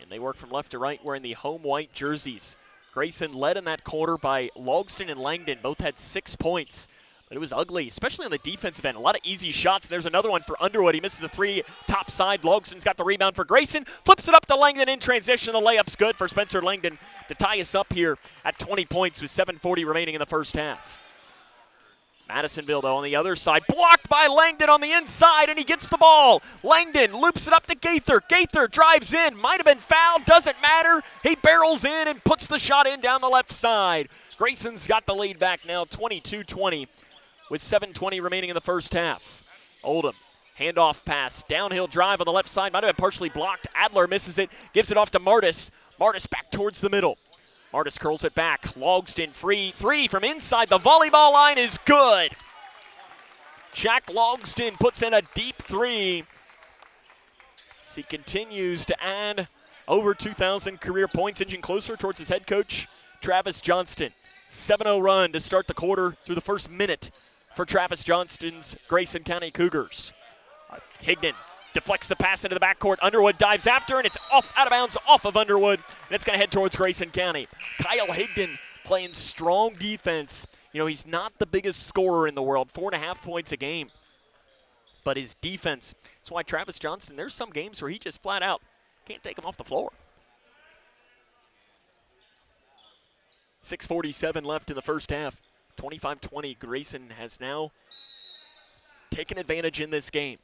Speaker 2: And they work from left to right wearing the home white jerseys. Grayson led in that quarter by Logston and Langdon. Both had 6 points. But it was ugly, especially on the defensive end. A lot of easy shots. There's another one for Underwood. He misses a three top side. Logston's got the rebound for Grayson. Flips it up to Langdon in transition. The layup's good for Spencer Langdon to tie us up here at 20 points with 7:40 remaining in the first half. Madisonville, though, on the other side. Blocked by Langdon on the inside, and he gets the ball. Langdon loops it up to Gaither. Gaither drives in. Might have been fouled. Doesn't matter. He barrels in and puts the shot in down the left side. Grayson's got the lead back now, 22-20. With 7:20 remaining in the first half. Oldham, handoff pass, downhill drive on the left side. Might have been partially blocked. Adler misses it, gives it off to Martis. Martis back towards the middle. Martis curls it back. Logston free three from inside the volleyball line is good. Jack Logston puts in a deep three. As he continues to add over 2,000 career points, inching closer towards his head coach, Travis Johnston. 7-0 run to start the quarter through the first minute for Travis Johnston's Grayson County Cougars. Higdon deflects the pass into the backcourt. Underwood dives after, and it's off out of bounds off of Underwood, and it's going to head towards Grayson County. Kyle Higdon playing strong defense. You know, he's not the biggest scorer in the world, 4.5 points a game. But his defense, that's why Travis Johnston, there's some games where he just flat out can't take him off the floor. 6:47 left in the first half. 25-20, Grayson has now taken advantage in this game.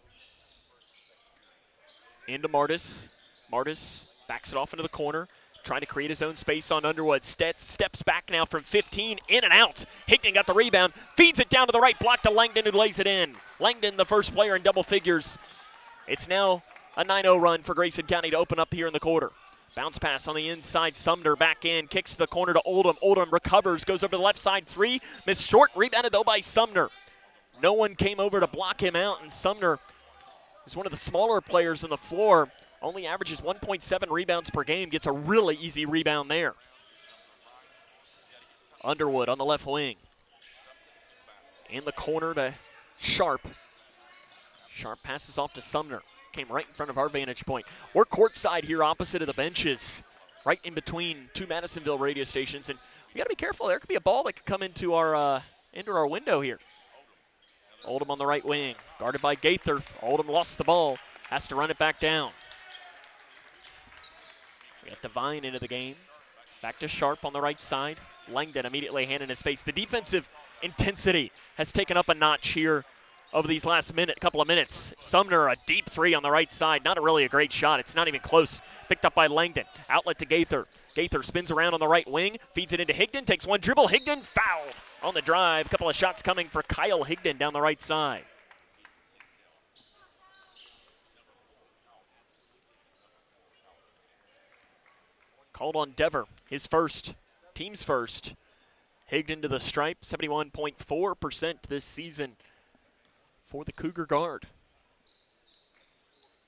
Speaker 2: Into Martis. Martis backs it off into the corner, trying to create his own space on Underwood. Steps back now from 15, in and out. Higdon got the rebound, feeds it down to the right block to Langdon, who lays it in. Langdon, the first player in double figures. It's now a 9-0 run for Grayson County to open up here in the quarter. Bounce pass on the inside. Sumner back in. Kicks to the corner to Oldham. Oldham recovers. Goes over to the left side. Three. Missed short. Rebounded, though, by Sumner. No one came over to block him out, and Sumner is one of the smaller players on the floor. Only averages 1.7 rebounds per game. Gets a really easy rebound there. Underwood on the left wing. In the corner to Sharp. Sharp passes off to Sumner. Came right in front of our vantage point. We're courtside here opposite of the benches, right in between two Madisonville radio stations, and we got to be careful. There could be a ball that could come into our window here. Oldham on the right wing, guarded by Gaither. Oldham lost the ball, has to run it back down. We got Devine into the game. Back to Sharp on the right side. Langdon immediately hand in his face. The defensive intensity has taken up a notch here over these last couple of minutes. Sumner, a deep three on the right side. Not really a great shot. It's not even close. Picked up by Langdon. Outlet to Gaither. Gaither spins around on the right wing. Feeds it into Higdon. Takes one dribble. Higdon fouled on the drive. A couple of shots coming for Kyle Higdon down the right side. Called on Dever. His first. Team's first. Higdon to the stripe. 71.4% this season for the Cougar guard.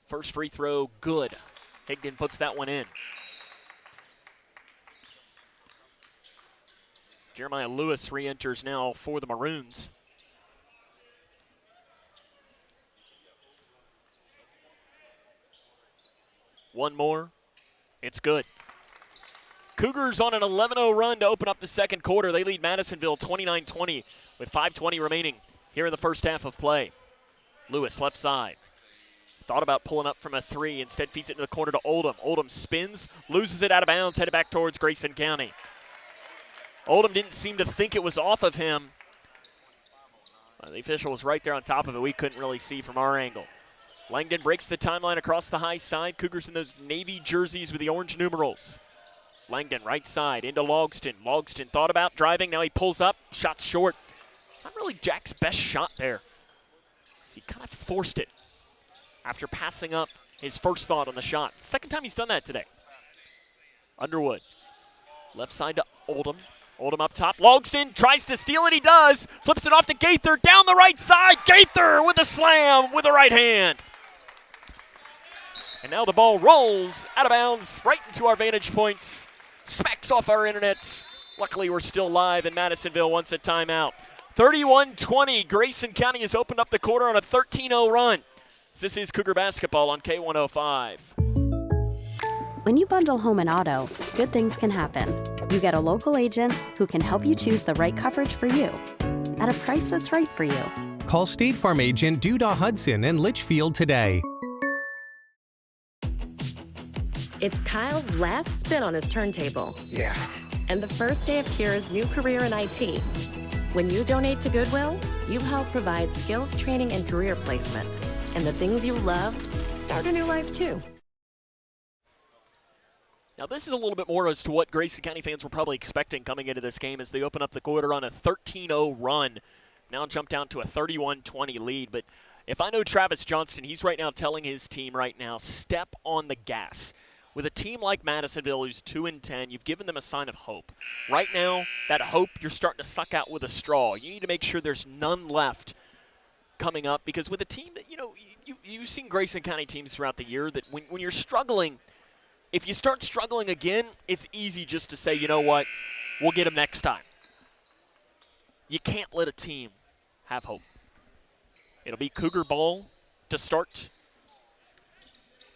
Speaker 2: First free throw, good. Higdon puts that one in. Jeremiah Lewis re-enters now for the Maroons. One more, it's good. Cougars on an 11-0 run to open up the second quarter. They lead Madisonville 29-20 with 5:20 remaining here in the first half of play. Lewis, left side. Thought about pulling up from a three. Instead feeds it in the corner to Oldham. Oldham spins, loses it out of bounds, headed back towards Grayson County. Oldham didn't seem to think it was off of him. The official was right there on top of it. We couldn't really see from our angle. Langdon breaks the timeline across the high side. Cougars in those navy jerseys with the orange numerals. Langdon, right side, into Logston. Logston thought about driving. Now he pulls up. Shot's short. Not really Jack's best shot there. He kind of forced it after passing up his first thought on the shot. Second time he's done that today. Underwood. Left side to Oldham. Oldham up top. Logston tries to steal it. He does. Flips it off to Gaither. Down the right side. Gaither with a slam with the right hand. And now the ball rolls out of bounds right into our vantage points. Smacks off our internet. Luckily, we're still live, and Madisonville wants a timeout. 31-20. Grayson County has opened up the quarter on a 13-0 run. This is Cougar basketball on K105.
Speaker 7: When you bundle home and auto, good things can happen. You get a local agent who can help you choose the right coverage for you.
Speaker 28: at a price that's right for you.
Speaker 8: Call State Farm agent Duda Hudson in Litchfield today.
Speaker 9: It's Kyle's last spin on his turntable.
Speaker 10: Yeah.
Speaker 9: And the first day of Kira's new career in IT. When you donate to Goodwill, you help provide skills training and career placement. And the things you love start a new life too.
Speaker 2: Now this is a little bit more as to what Grayson County fans were probably expecting coming into this game as they open up the quarter on a 13-0 run. Now jump down to a 31-20 lead. But if I know Travis Johnston, he's right now telling his team right now, step on the gas. With a team like Madisonville who's 2-10, you've given them a sign of hope. Right now, that hope you're starting to suck out with a straw. You need to make sure there's none left coming up, because with a team that, you've seen Grayson County teams throughout the year that when you're struggling, if you start struggling again, it's easy just to say, you know what, we'll get them next time. You can't let a team have hope. It'll be Cougar ball to start.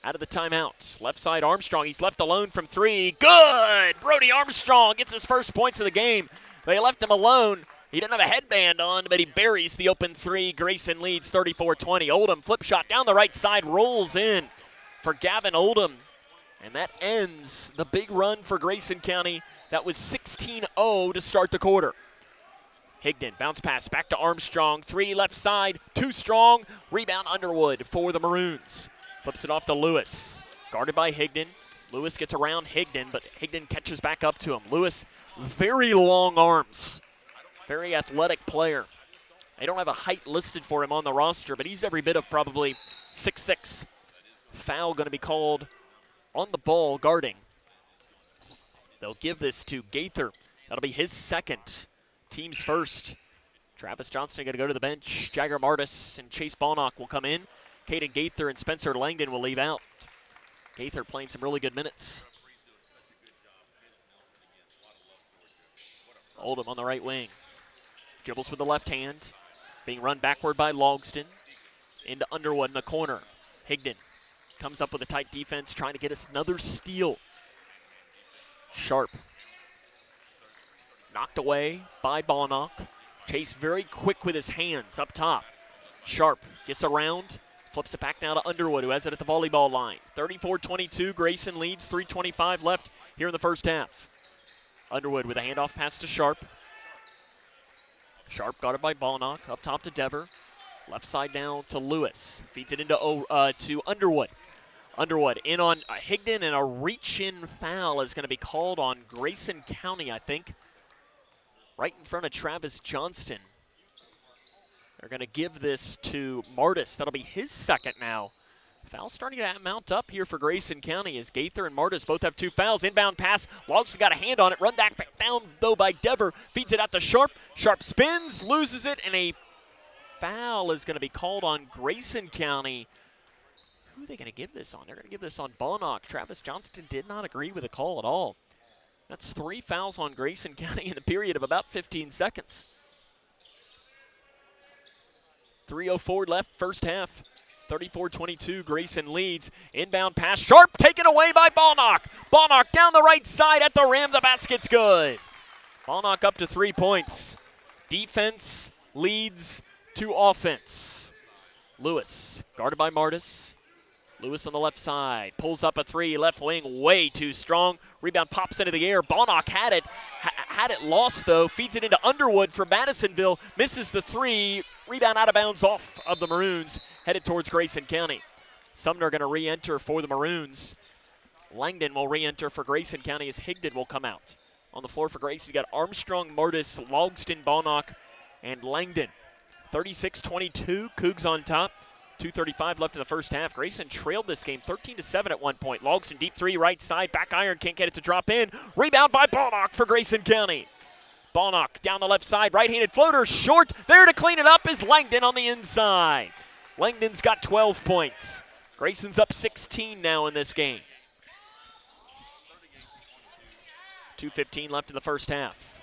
Speaker 2: Out of the timeout. Left side Armstrong. He's left alone from three. Good! Brody Armstrong gets his first points of the game. They left him alone. He didn't have a headband on, but he buries the open three. Grayson leads 34-20. Oldham flip shot down the right side. Rolls in for Gavin Oldham. And that ends the big run for Grayson County. That was 16-0 to start the quarter. Higdon, bounce pass back to Armstrong. Three left side. Too strong. Rebound Underwood for the Maroons. Flips it off to Lewis. Guarded by Higdon. Lewis gets around Higdon, but Higdon catches back up to him. Lewis, very long arms. Very athletic player. They don't have a height listed for him on the roster, but he's every bit of probably 6'6". Foul going to be called on the ball guarding. They'll give this to Gaither. That'll be his second. Team's first. Travis Johnston going to go to the bench. Jagger Martis and Chase Bonnock will come in. Caden Gaither and Spencer Langdon will leave out. Gaither playing some really good minutes. Oldham on the right wing. Dribbles with the left hand. Being run backward by Logston. Into Underwood in the corner. Higdon comes up with a tight defense, trying to get us another steal. Sharp. Knocked away by Bonnock. Chase very quick with his hands up top. Sharp gets around. Flips it back now to Underwood, who has it at the volleyball line. 34-22, Grayson leads, 3:25 left here in the first half. Underwood with a handoff pass to Sharp. Sharp guarded by Bonnock, up top to Dever. Left side now to Lewis. Feeds it into to Underwood. Underwood in on Higdon, and a reach-in foul is going to be called on Grayson County, I think. Right in front of Travis Johnston. They're going to give this to Martis. That'll be his second now. Foul starting to mount up here for Grayson County as Gaither and Martis both have two fouls. Inbound pass. Logston got a hand on it. Run back down, though, by Dever. Feeds it out to Sharp. Sharp spins, loses it, and a foul is going to be called on Grayson County. Who are they going to give this on? They're going to give this on Bonnock. Travis Johnston did not agree with the call at all. That's 3 fouls on Grayson County in a period of about 15 seconds. 3:04 left, first half. 34-22, Grayson leads. Inbound pass, Sharp, taken away by Bonnock. Bonnock down the right side at the rim, the basket's good. Bonnock up to 3 points. Defense leads to offense. Lewis, guarded by Martis. Lewis on the left side, pulls up a three, left wing, way too strong. Rebound pops into the air. Bonnock had it lost though. Feeds it into Underwood for Madisonville. Misses the three. Rebound out of bounds off of the Maroons, headed towards Grayson County. Sumner going to re-enter for the Maroons. Langdon will re-enter for Grayson County as Higdon will come out. On the floor for Grayson, you got Armstrong, Martis, Logston, Bonnock, and Langdon. 36-22, Cougs on top. 2:35 left in the first half. Grayson trailed this game 13-7 at one point. Logston deep three, right side, back iron, can't get it to drop in. Rebound by Bonnock for Grayson County. Bonnock down the left side, right-handed floater, short. There to clean it up is Langdon on the inside. Langdon's got 12 points. Grayson's up 16 now in this game. 2:15 left in the first half.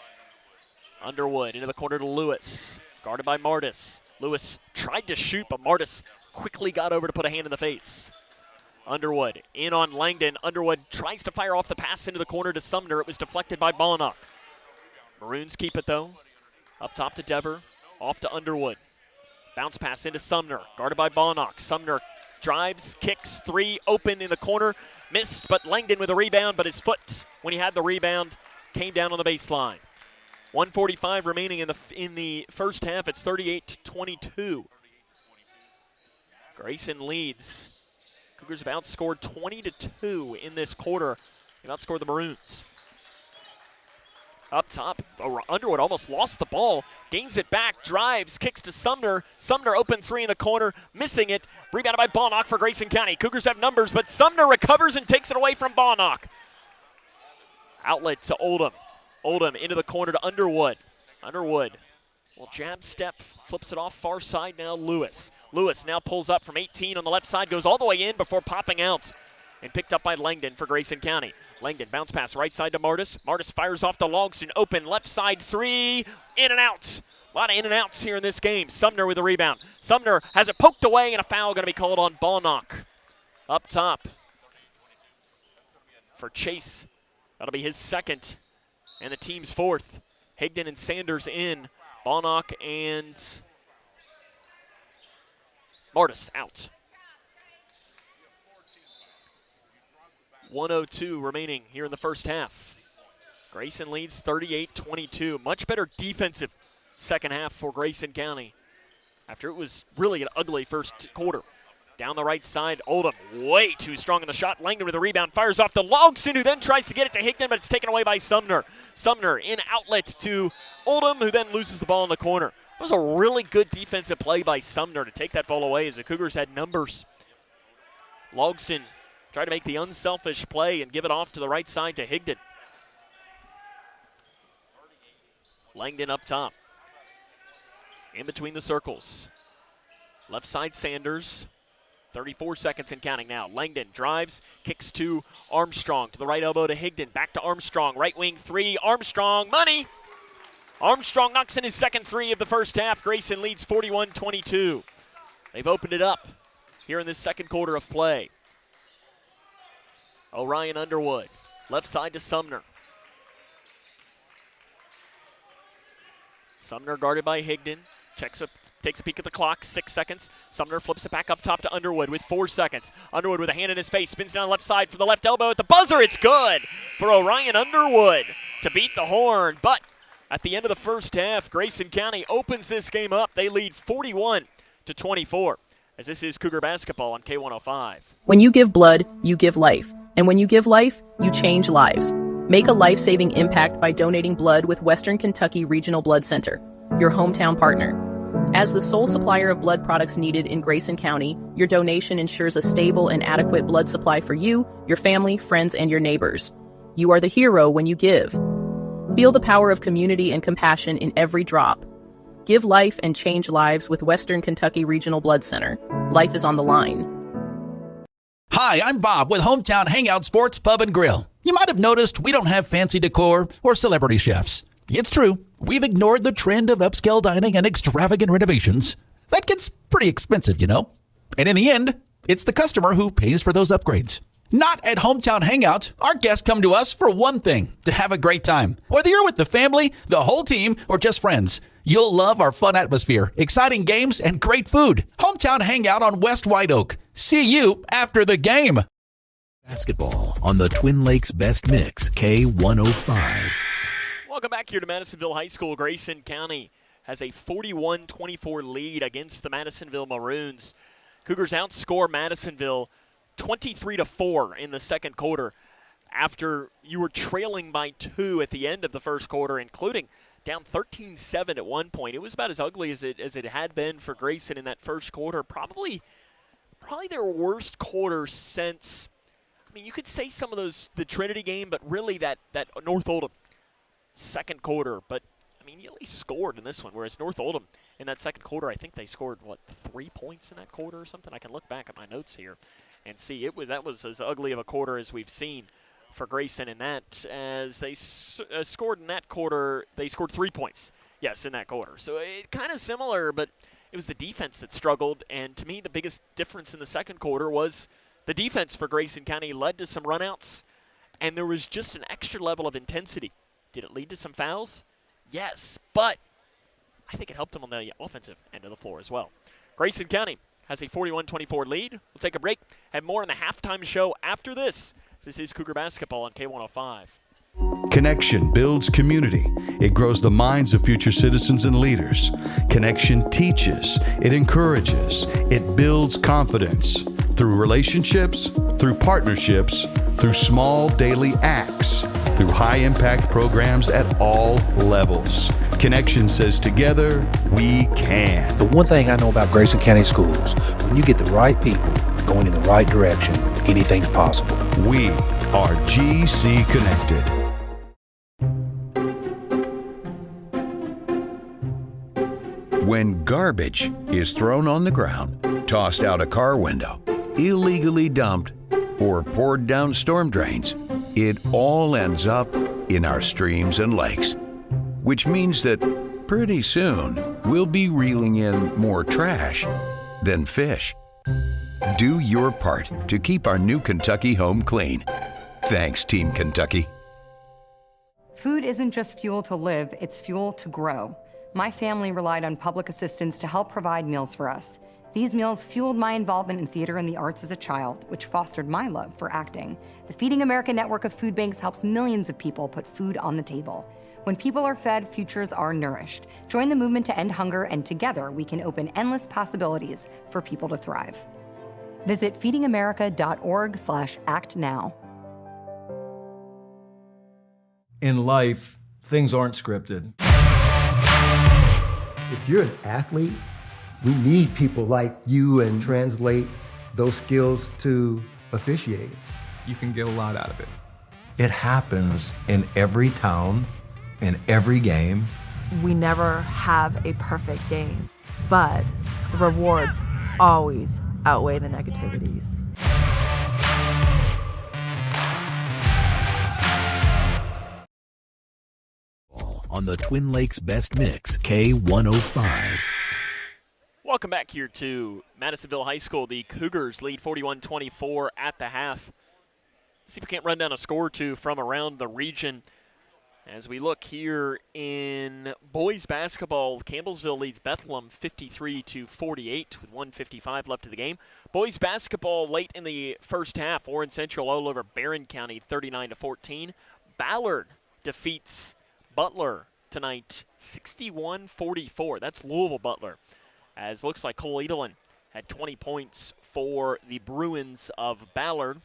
Speaker 2: Underwood into the corner to Lewis, guarded by Martis. Lewis tried to shoot, but Martis quickly got over to put a hand in the face. Underwood in on Langdon. Underwood tries to fire off the pass into the corner to Sumner. It was deflected by Bonnock. Maroons keep it though. Up top to Dever. Off to Underwood. Bounce pass into Sumner, guarded by Bonnock. Sumner drives, kicks, three, open in the corner. Missed, but Langdon with a rebound, but his foot, when he had the rebound, came down on the baseline. 1:45 remaining in the first half. It's 38-22. Grayson leads. Cougars have outscored 20-2 in this quarter. They've outscored the Maroons. Up top, Underwood almost lost the ball, gains it back, drives, kicks to Sumner. Sumner open three in the corner, missing it. Rebounded by Bonnock for Grayson County. Cougars have numbers, but Sumner recovers and takes it away from Bonnock. Outlet to Oldham. Oldham into the corner to Underwood. Underwood will jab step, flips it off far side now. Lewis now pulls up from 18 on the left side, goes all the way in before popping out. And picked up by Langdon for Grayson County. Langdon bounce pass right side to Martis. Martis fires off to Logston. Open left side three. In and out. A lot of in and outs here in this game. Sumner with a rebound. Sumner has it poked away, and a foul going to be called on Bonnock. Up top for Chase. That'll be his second and the team's fourth. Higdon and Sanders in. Bonnock and Martis out. 1:02 remaining here in the first half. Grayson leads 38-22. Much better defensive second half for Grayson County after it was really an ugly first quarter. Down the right side, Oldham way too strong in the shot. Langdon with a rebound, fires off to Logston, who then tries to get it to Higdon, but it's taken away by Sumner. Sumner in outlet to Oldham, who then loses the ball in the corner. It was a really good defensive play by Sumner to take that ball away as the Cougars had numbers. Logston tried to make the unselfish play and give it off to the right side to Higdon. Langdon up top. In between the circles. Left side Sanders. 34 seconds and counting now. Langdon drives, kicks to Armstrong. To the right elbow to Higdon. Back to Armstrong. Right wing three. Armstrong. Money! Armstrong knocks in his second three of the first half. Grayson leads 41-22. They've opened it up here in this second quarter of play. Orion Underwood, left side to Sumner. Sumner guarded by Higdon, takes a peek at the clock, 6 seconds. Sumner flips it back up top to Underwood with 4 seconds. Underwood with a hand in his face, spins down the left side for the left elbow at the buzzer. It's good for Orion Underwood to beat the horn. But at the end of the first half, Grayson County opens this game up. They lead 41-24. As this is Cougar basketball on K105.
Speaker 4: When you give blood, you give life. And when you give life, you change lives. Make a life-saving impact by donating blood with Western Kentucky Regional Blood Center, your hometown partner. As the sole supplier of blood products needed in Grayson County, your donation ensures a stable and adequate blood supply for you, your family, friends, and your neighbors. You are the hero when you give. Feel the power of community and compassion in every drop. Give life and change lives with Western Kentucky Regional Blood Center. Life is on the line.
Speaker 10: Hi, I'm Bob with Hometown Hangout Sports Pub and Grill. You might have noticed we don't have fancy decor or celebrity chefs. It's true, we've ignored the trend of upscale dining and extravagant renovations. That gets pretty expensive, you know. And in the end, it's the customer who pays for those upgrades. Not at Hometown Hangout. Our guests come to us for one thing, to have a great time. Whether you're with the family, the whole team, or just friends, you'll love our fun atmosphere, exciting games, and great food. Hometown Hangout on West White Oak. See you after the game.
Speaker 1: Basketball on the Twin Lakes Best Mix, K105.
Speaker 2: Welcome back here to Madisonville High School. Grayson County has a 41-24 lead against the Madisonville Maroons. Cougars outscore Madisonville 23-4 in the second quarter after you were trailing by 2 at the end of the first quarter, including down 13-7 at one point. It was about as ugly as it had been for Grayson in that first quarter. Probably their worst quarter since, I mean, you could say some of those, the Trinity game, but really that North Oldham second quarter. But, I mean, you at least scored in this one, whereas North Oldham in that second quarter, I think they scored, 3 points in that quarter or something? I can look back at my notes here and see. That was as ugly of a quarter as we've seen for Grayson in that. As they scored in that quarter, they scored 3 points, yes, in that quarter. So it kind of similar, but it was the defense that struggled. And to me, the biggest difference in the second quarter was the defense for Grayson County led to some runouts, and there was just an extra level of intensity. Did it lead to some fouls? Yes, but I think it helped them on the offensive end of the floor as well. Grayson County has a 41-24 lead. We'll take a break. Have more in the halftime show after this. This is Cougar Basketball on K105.
Speaker 11: Connection builds community. It grows the minds of future citizens and leaders. Connection teaches. It encourages. It builds confidence through relationships, through partnerships, through small daily acts, through high-impact programs at all levels. Connection says together, we can.
Speaker 12: The one thing I know about Grayson County Schools, when you get the right people going in the right direction, anything's possible.
Speaker 11: We are GC Connected.
Speaker 13: When garbage is thrown on the ground, tossed out a car window, illegally dumped, or poured down storm drains, it all ends up in our streams and lakes. Which means that pretty soon we'll be reeling in more trash than fish. Do your part to keep our new Kentucky home clean. Thanks, Team Kentucky.
Speaker 14: Food isn't just fuel to live, it's fuel to grow. My family relied on public assistance to help provide meals for us. These meals fueled my involvement in theater and the arts as a child, which fostered my love for acting. The Feeding America network of food banks helps millions of people put food on the table. When people are fed, futures are nourished. Join the movement to end hunger, and together we can open endless possibilities for people to thrive. Visit feedingamerica.org/actnow.
Speaker 15: In life, things aren't scripted.
Speaker 16: If you're an athlete, we need people like you and translate those skills to officiating.
Speaker 18: You can get a lot out of it.
Speaker 15: It happens in every town, in every game.
Speaker 17: We never have a perfect game, but the rewards always outweigh the negativities.
Speaker 1: On the Twin Lakes Best Mix, K105.
Speaker 2: Welcome back here to Madisonville High School. The Cougars lead 41-24 at the half. See if we can't run down a score or two from around the region. As we look here in boys basketball, Campbellsville leads Bethlehem 53-48 with 1:55 left of the game. Boys basketball late in the first half, Warren Central all over Barron County 39-14. Ballard defeats Butler tonight 61-44. That's Louisville Butler. As looks like Cole Edelin had 20 points for the Bruins of Ballard.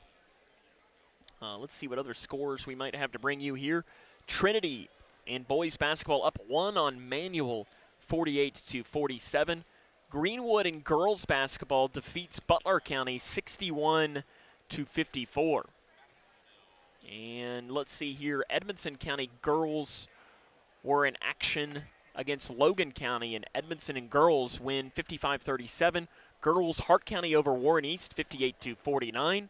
Speaker 2: Let's see what other scores we might have to bring you here. Trinity in boys basketball up 1 on Manual 48-47. Greenwood in girls basketball defeats Butler County 61-54. And let's see here, Edmondson County girls were in action against Logan County, and Edmondson and girls win 55-37. Girls Hart County over Warren East 58-49.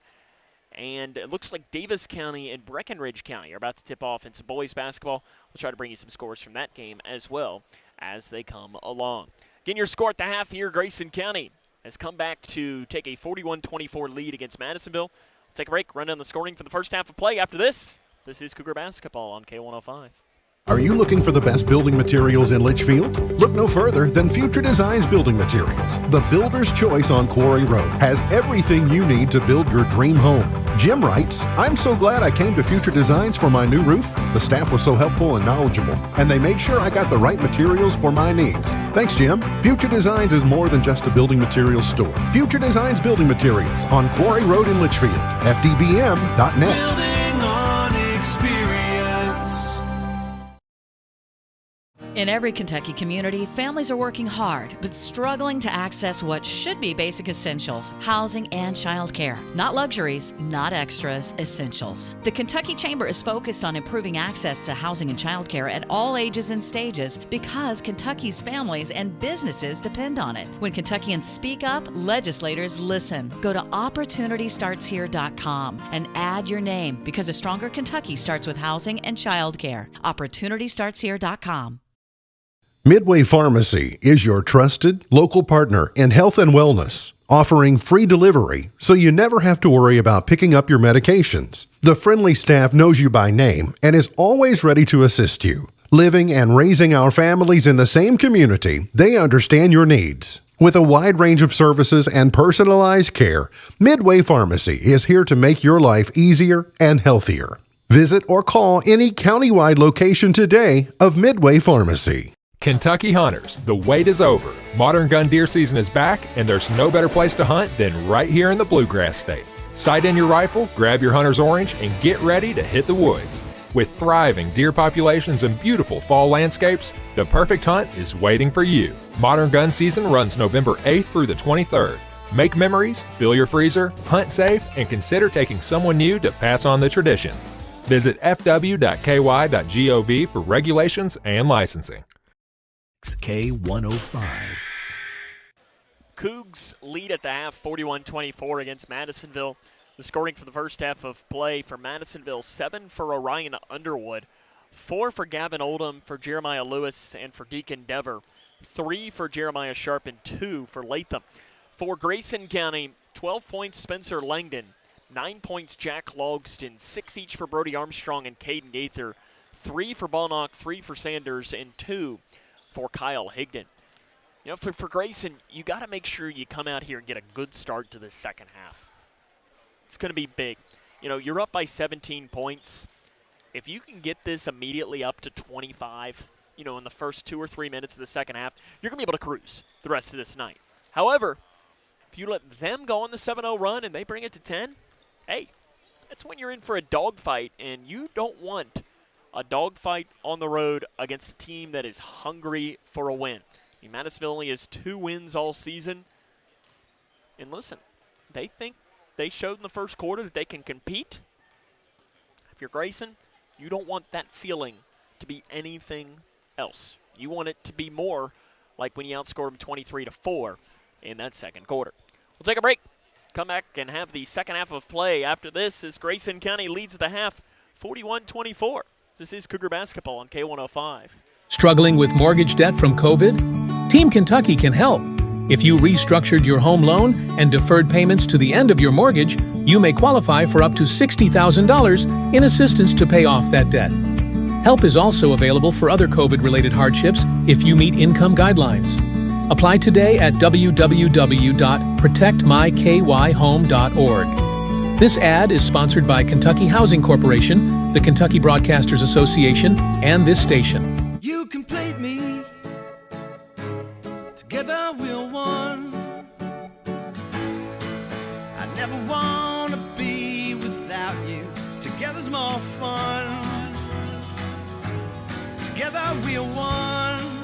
Speaker 2: And it looks like Davis County and Breckenridge County are about to tip off in some boys basketball. We'll try to bring you some scores from that game as well as they come along. Getting your score at the half here, Grayson County has come back to take a 41-24 lead against Madisonville. We'll take a break, run down the scoring for the first half of play. After this is Cougar Basketball on K105.
Speaker 5: Are you looking for the best building materials in Litchfield? Look no further than Future Designs Building Materials. The builder's choice on Quarry Road has everything you need to build your dream home. Jim writes, I'm so glad I came to Future Designs for my new roof. The staff was so helpful and knowledgeable, and they made sure I got the right materials for my needs. Thanks, Jim. Future Designs is more than just a building materials store. Future Designs Building Materials on Quarry Road in Litchfield. FDBM.net.
Speaker 19: Building on experience.
Speaker 20: In every Kentucky community, families are working hard, but struggling to access what should be basic essentials, housing and childcare. Not luxuries, not extras, essentials. The Kentucky Chamber is focused on improving access to housing and childcare at all ages and stages because Kentucky's families and businesses depend on it. When Kentuckians speak up, legislators listen. Go to OpportunityStartsHere.com and add your name because a stronger Kentucky starts with housing and childcare. OpportunityStartsHere.com.
Speaker 5: Midway Pharmacy is your trusted local partner in health and wellness, offering free delivery so you never have to worry about picking up your medications. The friendly staff knows you by name and is always ready to assist you. Living and raising our families in the same community, they understand your needs. With a wide range of services and personalized care, Midway Pharmacy is here to make your life easier and healthier. Visit or call any countywide location today of Midway Pharmacy.
Speaker 3: Kentucky hunters, the wait is over. Modern gun deer season is back, and there's no better place to hunt than right here in the Bluegrass State. Sight in your rifle, grab your hunter's orange, and get ready to hit the woods. With thriving deer populations and beautiful fall landscapes, the perfect hunt is waiting for you. Modern gun season runs November 8th through the 23rd. Make memories, fill your freezer, hunt safe, and consider taking someone new to pass on the tradition. Visit fw.ky.gov for regulations and licensing.
Speaker 1: K105.
Speaker 2: Cougs lead at the half 41-24 against Madisonville. The scoring for the first half of play for Madisonville, 7 for Orion Underwood, 4 for Gavin Oldham, for Jeremiah Lewis, and for Deacon Dever, 3 for Jeremiah Sharp, and 2 for Latham. For Grayson County, 12 points Spencer Langdon, 9 points Jack Logston, 6 each for Brody Armstrong and Caden Gaither, 3 for Balnock, 3 for Sanders, and 2 for Kyle Higdon. You know, for Grayson, you got to make sure you come out here and get a good start to the second half. It's going to be big. You know, you're up by 17 points. If you can get this immediately up to 25, you know, in the first 2 or 3 minutes of the second half, you're going to be able to cruise the rest of this night. However, if you let them go on the 7-0 run and they bring it to 10, hey, that's when you're in for a dogfight, and you don't want a dogfight on the road against a team that is hungry for a win. I mean, Madisonville only has 2 wins all season. And listen, they think they showed in the first quarter that they can compete. If you're Grayson, you don't want that feeling to be anything else. You want it to be more like when you outscored them 23-4 in that second quarter. We'll take a break. Come back and have the second half of play after this as Grayson County leads the half 41-24. This is Cougar Basketball on K105.
Speaker 21: Struggling with mortgage debt from COVID? Team Kentucky can help. If you restructured your home loan and deferred payments to the end of your mortgage, you may qualify for up to $60,000 in assistance to pay off that debt. Help is also available for other COVID-related hardships if you meet income guidelines. Apply today at www.protectmykyhome.org. This ad is sponsored by Kentucky Housing Corporation, the Kentucky Broadcasters Association, and this station.
Speaker 19: You complete me. Together we're one. I never want to be without you. Together's more fun. Together we're one.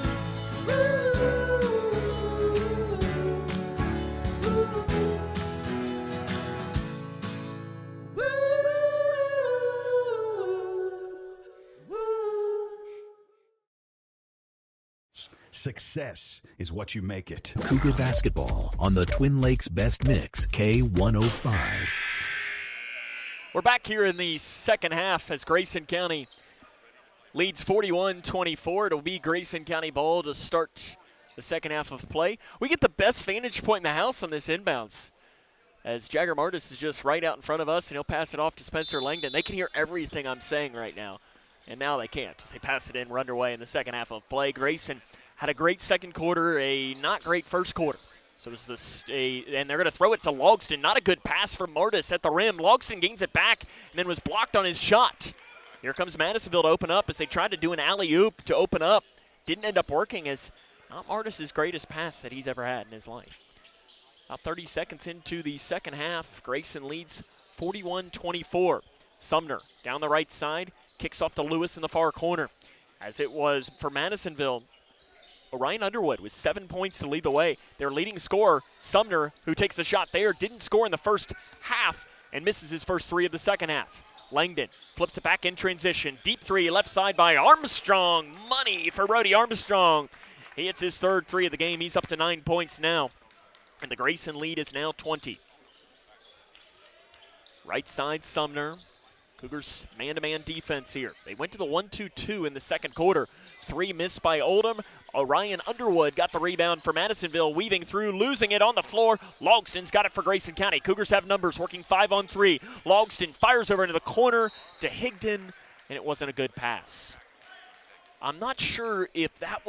Speaker 11: Success is what you make it.
Speaker 1: Cougar Basketball on the Twin Lakes Best Mix, K105.
Speaker 2: We're back here in the second half as Grayson County leads 41-24. It'll be Grayson County ball to start the second half of play. We get the best vantage point in the house on this inbounds, as Jagger Martis is just right out in front of us, and he'll pass it off to Spencer Langdon. They can hear everything I'm saying right now, and now they can't as they pass it in. We're underway in the second half of play. Grayson had a great second quarter, a not great first quarter. So this is and they're going to throw it to Logston. Not a good pass from Martis at the rim. Logston gains it back and then was blocked on his shot. Here comes Madisonville to open up as they tried to do an alley-oop to open up. Didn't end up working, as not Martis' greatest pass that he's ever had in his life. About 30 seconds into the second half, Grayson leads 41-24. Sumner down the right side, kicks off to Lewis in the far corner. As it was for Madisonville, Orion Underwood with 7 points to lead the way. Their leading scorer, Sumner, who takes the shot there, didn't score in the first half and misses his first 3 of the second half. Langdon flips it back in transition. Deep 3, left side by Armstrong. Money for Brody Armstrong. He hits his third 3 of the game. He's up to 9 points now. And the Grayson lead is now 20. Right side, Sumner. Cougars man-to-man defense here. They went to the 1-2-2 in the second quarter. 3 missed by Oldham. Orion Underwood got the rebound for Madisonville, weaving through, losing it on the floor. Logston's got it for Grayson County. Cougars have numbers, working 5-on-3. Logston fires over into the corner to Higdon, and it wasn't a good pass. I'm not sure if that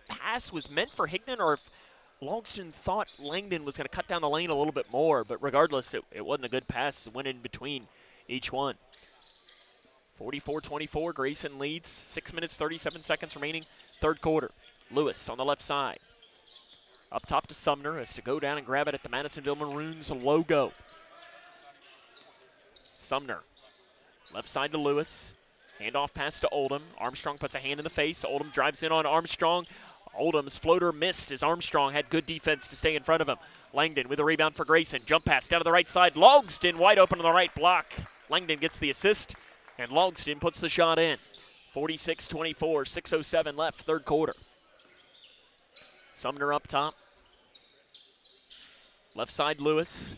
Speaker 2: pass was meant for Higdon or if Logston thought Langdon was going to cut down the lane a little bit more, but regardless, it wasn't a good pass. It went in between each one. 44-24, Grayson leads. 6 minutes, 37 seconds remaining, third quarter. Lewis on the left side. Up top to Sumner has to go down and grab it at the Madisonville Maroons logo. Sumner, left side to Lewis. Handoff pass to Oldham. Armstrong puts a hand in the face. Oldham drives in on Armstrong. Oldham's floater missed as Armstrong had good defense to stay in front of him. Langdon with a rebound for Grayson. Jump pass down to the right side. Logston wide open on the right block. Langdon gets the assist, and Logston puts the shot in. 46-24, 6:07 left, third quarter. Sumner up top. Left side, Lewis.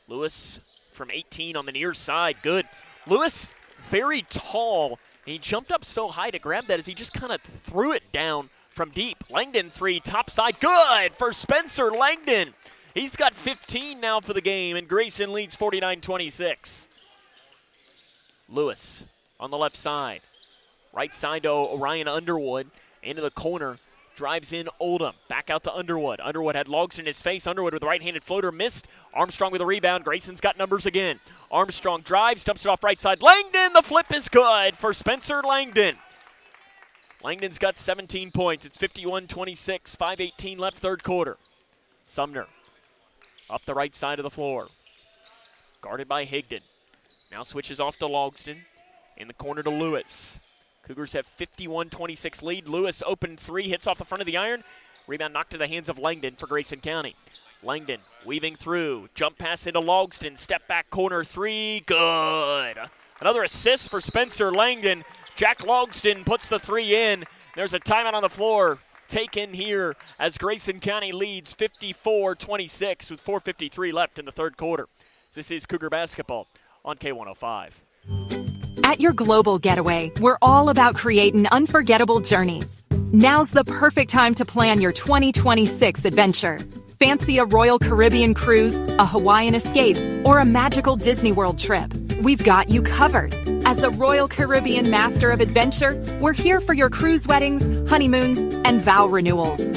Speaker 2: Lewis from 18 on the near side. Good. Lewis, very tall. He jumped up so high to grab that as he just kind of threw it down from deep. Langdon three, top side. Good for Spencer Langdon. He's got 15 now for the game, and Grayson leads 49-26. Lewis on the left side. Right side to Orion Underwood. Into the corner. Drives in Oldham. Back out to Underwood. Underwood had Logston in his face. Underwood with a right-handed floater. Missed. Armstrong with a rebound. Grayson's got numbers again. Armstrong drives. Dumps it off right side. Langdon. The flip is good for Spencer Langdon. Langdon's got 17 points. It's 51-26. 5:18 left, third quarter. Sumner up the right side of the floor. Guarded by Higdon. Now switches off to Logston. In the corner to Lewis. Cougars have 51-26 lead. Lewis open three, hits off the front of the iron. Rebound knocked to the hands of Langdon for Grayson County. Langdon weaving through. Jump pass into Logston. Step back corner three. Good. Another assist for Spencer Langdon. Jack Logston puts the three in. There's a timeout on the floor taken here as Grayson County leads 54-26 with 4:53 left in the third quarter. This is Cougar basketball on K105.
Speaker 6: At your global getaway, we're all about creating unforgettable journeys. Now's the perfect time to plan your 2026 adventure. Fancy a Royal Caribbean cruise, a Hawaiian escape, or a magical Disney World trip? We've got you covered. As a Royal Caribbean master of adventure, we're here for your cruise weddings, honeymoons, and vow renewals.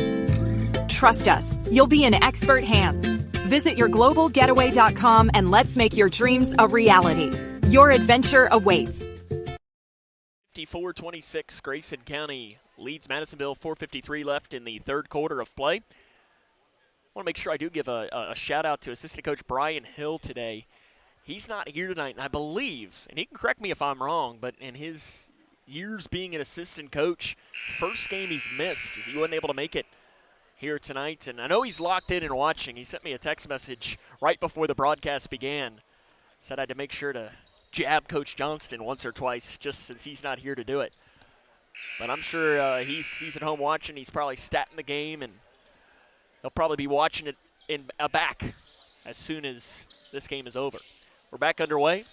Speaker 6: Trust us, you'll be in expert hands. Visit yourglobalgetaway.com and let's make your dreams a reality. Your adventure awaits.
Speaker 2: 54-26, Grayson County leads Madisonville. 4:53 left in the third quarter of play. I want to make sure I do give a shout-out to assistant coach Brian Hill today. He's not here tonight, and I believe, and he can correct me if I'm wrong, but in his years being an assistant coach, first game he's missed is he wasn't able to make it here tonight. And I know he's locked in and watching. He sent me a text message right before the broadcast began. Said I had to make sure to jab Coach Johnston once or twice just since he's not here to do it. But I'm sure he's at home watching. He's probably statting the game, and he'll probably be watching it in back as soon as this game is over. We're back underway.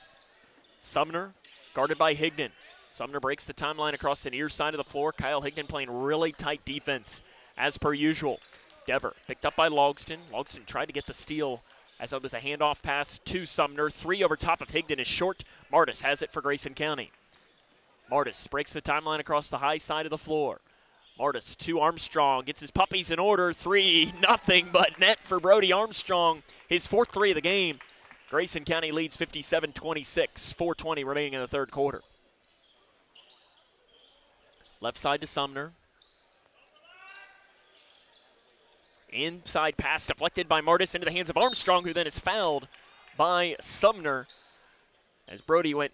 Speaker 2: Sumner guarded by Higdon. Sumner breaks the timeline across the near side of the floor. Kyle Higdon playing really tight defense as per usual. Dever picked up by Logston. Logston tried to get the steal as it was a handoff pass to Sumner. Three over top of Higdon is short. Martis has it for Grayson County. Martis breaks the timeline across the high side of the floor. Martis to Armstrong, gets his puppies in order. Three, nothing but net for Brody Armstrong. His fourth three of the game. Grayson County leads 57-26, 4:20 remaining in the third quarter. Left side to Sumner. Inside pass deflected by Martis into the hands of Armstrong, who then is fouled by Sumner as Brody went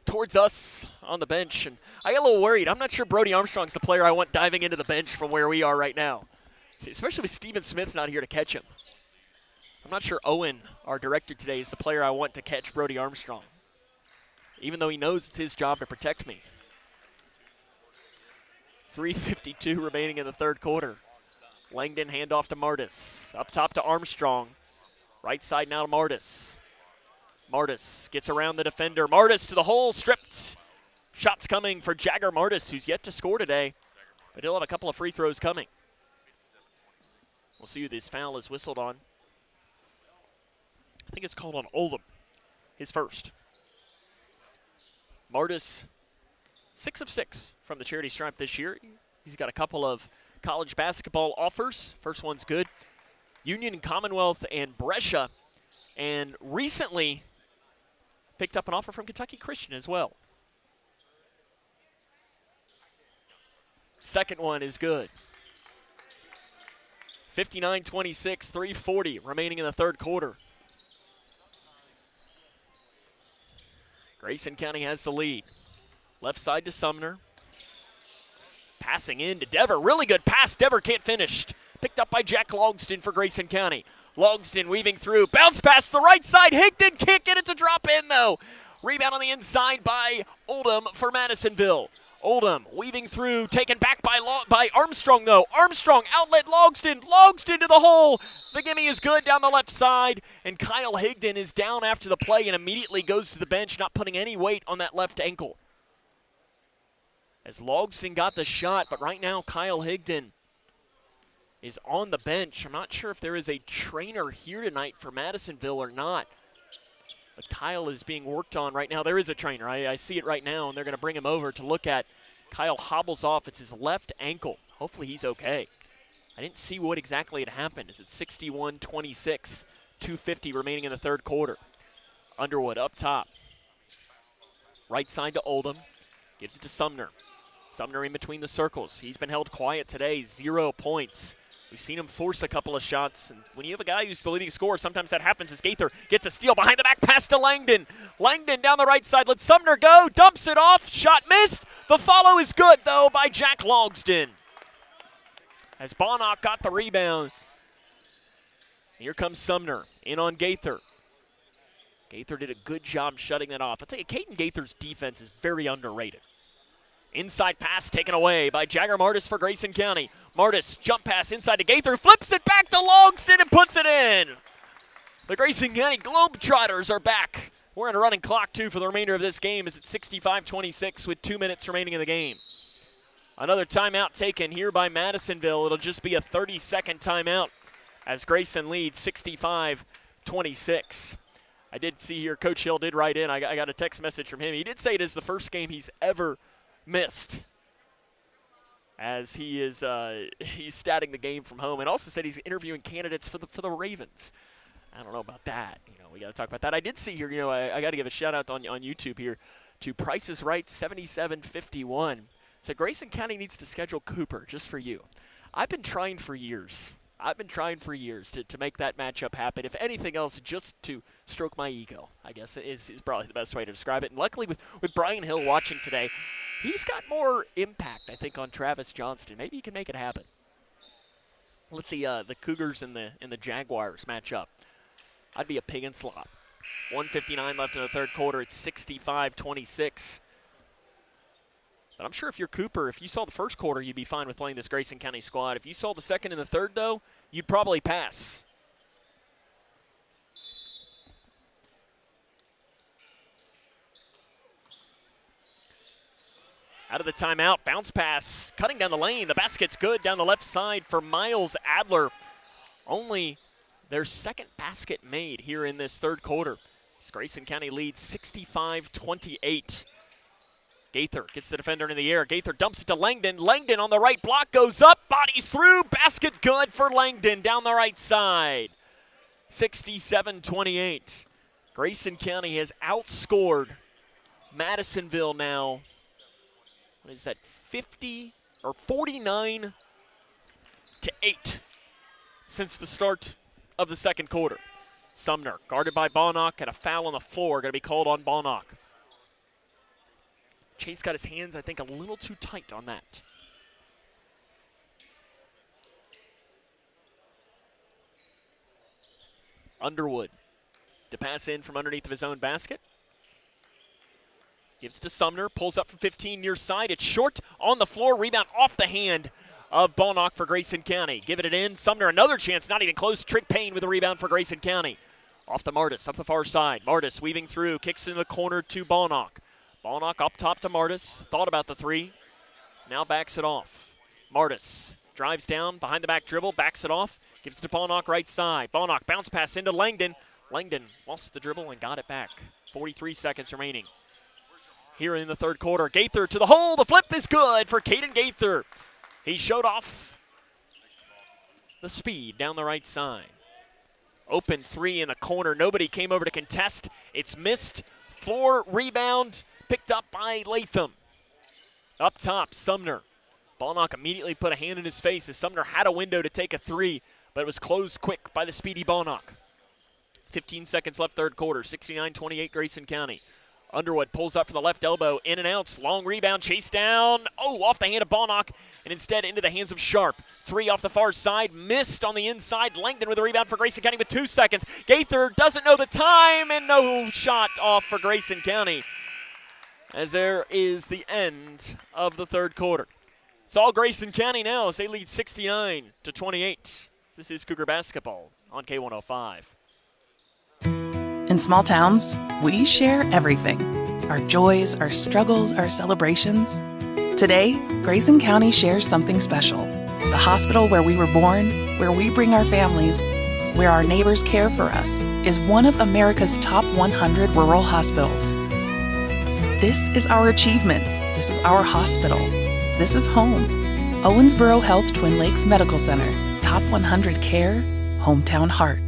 Speaker 2: towards us on the bench. And I got a little worried. I'm not sure Brody Armstrong's the player I want diving into the bench from where we are right now, especially with Steven Smith not here to catch him. I'm not sure Owen, our director today, is the player I want to catch Brody Armstrong, even though he knows it's his job to protect me. 3:52 remaining in the third quarter. Langdon handoff to Martis. Up top to Armstrong. Right side now to Martis. Martis gets around the defender. Martis to the hole, stripped. Shots coming for Jagger Martis, who's yet to score today, but he'll have a couple of free throws coming. We'll see who this foul is whistled on. I think it's called on Oldham, his first. Martis 6 of 6 from the charity stripe this year. He's got a couple of college basketball offers. First one's good. Union and Commonwealth and Brescia. And recently picked up an offer from Kentucky Christian as well. Second one is good. 59-26, 3:40 remaining in the third quarter. Grayson County has the lead. Left side to Sumner. Passing in to Dever. Really good pass. Dever can't finish. Picked up by Jack Logston for Grayson County. Logston weaving through. Bounce pass to the right side. Higdon can't get it to drop in, though. Rebound on the inside by Oldham for Madisonville. Oldham weaving through, taken back by Armstrong, though. Armstrong, outlet Logston. Logston to the hole. The gimme is good down the left side. And Kyle Higdon is down after the play and immediately goes to the bench, not putting any weight on that left ankle. As Logston got the shot, but right now Kyle Higdon is on the bench. I'm not sure if there is a trainer here tonight for Madisonville or not. But Kyle is being worked on right now. There is a trainer. I see it right now, and they're going to bring him over to look at. Kyle hobbles off. It's his left ankle. Hopefully he's okay. I didn't see what exactly had happened. Is it 61-26, 2:50 remaining in the third quarter. Underwood up top. Right side to Oldham. Gives it to Sumner. Sumner in between the circles. He's been held quiet today, 0 points. We've seen him force a couple of shots, and when you have a guy who's the leading scorer, sometimes that happens as Gaither gets a steal behind the back pass to Langdon. Langdon down the right side, lets Sumner go, dumps it off, shot missed. The follow is good, though, by Jack Logston. As Bonnock got the rebound. Here comes Sumner, in on Gaither. Gaither did a good job shutting that off. I'll tell you, Caden Gaither's defense is very underrated. Inside pass taken away by Jagger Martis for Grayson County. Martis, jump pass inside to Gaither, flips it back to Logston and puts it in. The Grayson County Globetrotters are back. We're on a running clock, too, for the remainder of this game as it's 65-26 with 2 minutes remaining in the game. Another timeout taken here by Madisonville. It'll just be a 30-second timeout as Grayson leads 65-26. I did see here Coach Hill did write in. I got a text message from him. He did say it is the first game he's ever missed, as he is he's statting the game from home, and also said he's interviewing candidates for the Ravens. I don't know about that. We got to talk about that. I did see here. I got to give a shout out on YouTube here to Price is Right 7751. So Grayson County needs to schedule Cooper just for you. I've been trying for years. To make that matchup happen. If anything else, just to stroke my ego, I guess is probably the best way to describe it. And luckily with Brian Hill watching today, he's got more impact, I think, on Travis Johnston. Maybe he can make it happen. Let the Cougars and the Jaguars match up. I'd be a pig in slop. 1:59 left in the third quarter. It's 65-26. But I'm sure if you're Cooper, if you saw the first quarter, you'd be fine with playing this Grayson County squad. If you saw the second and the third, though, you'd probably pass. Out of the timeout, bounce pass, cutting down the lane. The basket's good down the left side for Miles Adler. Only their second basket made here in this third quarter. This Grayson County leads 65-28. Gaither gets the defender in the air. Gaither dumps it to Langdon. Langdon on the right block goes up, bodies through, basket good for Langdon down the right side. 67-28. Grayson County has outscored Madisonville now. What is that, 49-8 since the start of the second quarter. Sumner guarded by Bonnock, and a foul on the floor going to be called on Bonnock. Chase got his hands, I think, a little too tight on that. Underwood to pass in from underneath of his own basket. Gives it to Sumner, pulls up from 15 near side. It's short on the floor, rebound off the hand of Bonnock for Grayson County. Giving it in, Sumner another chance, not even close. Trick Payne with a rebound for Grayson County. Off to Martis, up the far side. Martis weaving through, kicks in the corner to Bonnock. Bonnock up top to Martis, thought about the three, now backs it off. Martis drives down, behind the back dribble, backs it off, gives it to Bonnock right side. Bonnock bounce pass into Langdon. Langdon lost the dribble and got it back. 43 seconds remaining. here in the third quarter. Gaither to the hole. The flip is good for Caden Gaither. He showed off the speed down the right side. Open three in the corner. Nobody came over to contest. It's missed. Floor rebound picked up by Latham. Up top, Sumner. Ballnock immediately put a hand in his face as Sumner had a window to take a three, but it was closed quick by the speedy Ballnock. 15 seconds left third quarter, 69-28 Grayson County. Underwood pulls up from the left elbow, in and out, long rebound, chase down, off the hand of Ballnock, and instead into the hands of Sharp. Three off the far side, missed on the inside. Langdon with a rebound for Grayson County with 2 seconds. Gaither doesn't know the time, and no shot off for Grayson County, as there is the end of the third quarter. It's all Grayson County now as they lead 69-28. This is Cougar basketball on K105.
Speaker 4: In small towns, we share everything. Our joys, our struggles, our celebrations. Today, Grayson County shares something special. The hospital where we were born, where we bring our families, where our neighbors care for us, is one of America's top 100 rural hospitals. This is our achievement. This is our hospital. This is home. Owensboro Health Twin Lakes Medical Center. Top 100 care, hometown heart.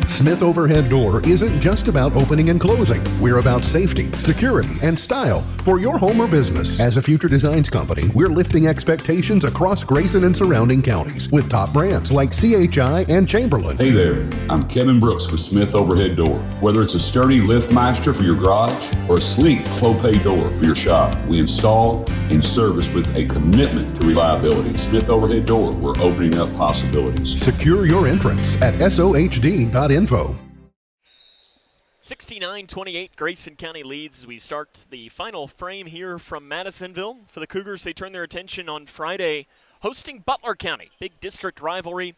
Speaker 5: Smith Overhead Door isn't just about opening and closing. We're about safety, security, and style for your home or business. As a future designs company, we're lifting expectations across Grayson and surrounding counties with top brands like CHI and Chamberlain.
Speaker 7: Hey there, I'm Kevin Brooks with Smith Overhead Door. Whether it's a sturdy LiftMaster for your garage or a sleek Clopay door for your shop, we install and service with a commitment to reliability. Smith Overhead Door, we're opening up possibilities.
Speaker 5: Secure your entrance at sohd.info.
Speaker 2: 69-28, Grayson County leads as we start the final frame here from Madisonville. For the Cougars, they turn their attention on Friday, hosting Butler County. Big district rivalry.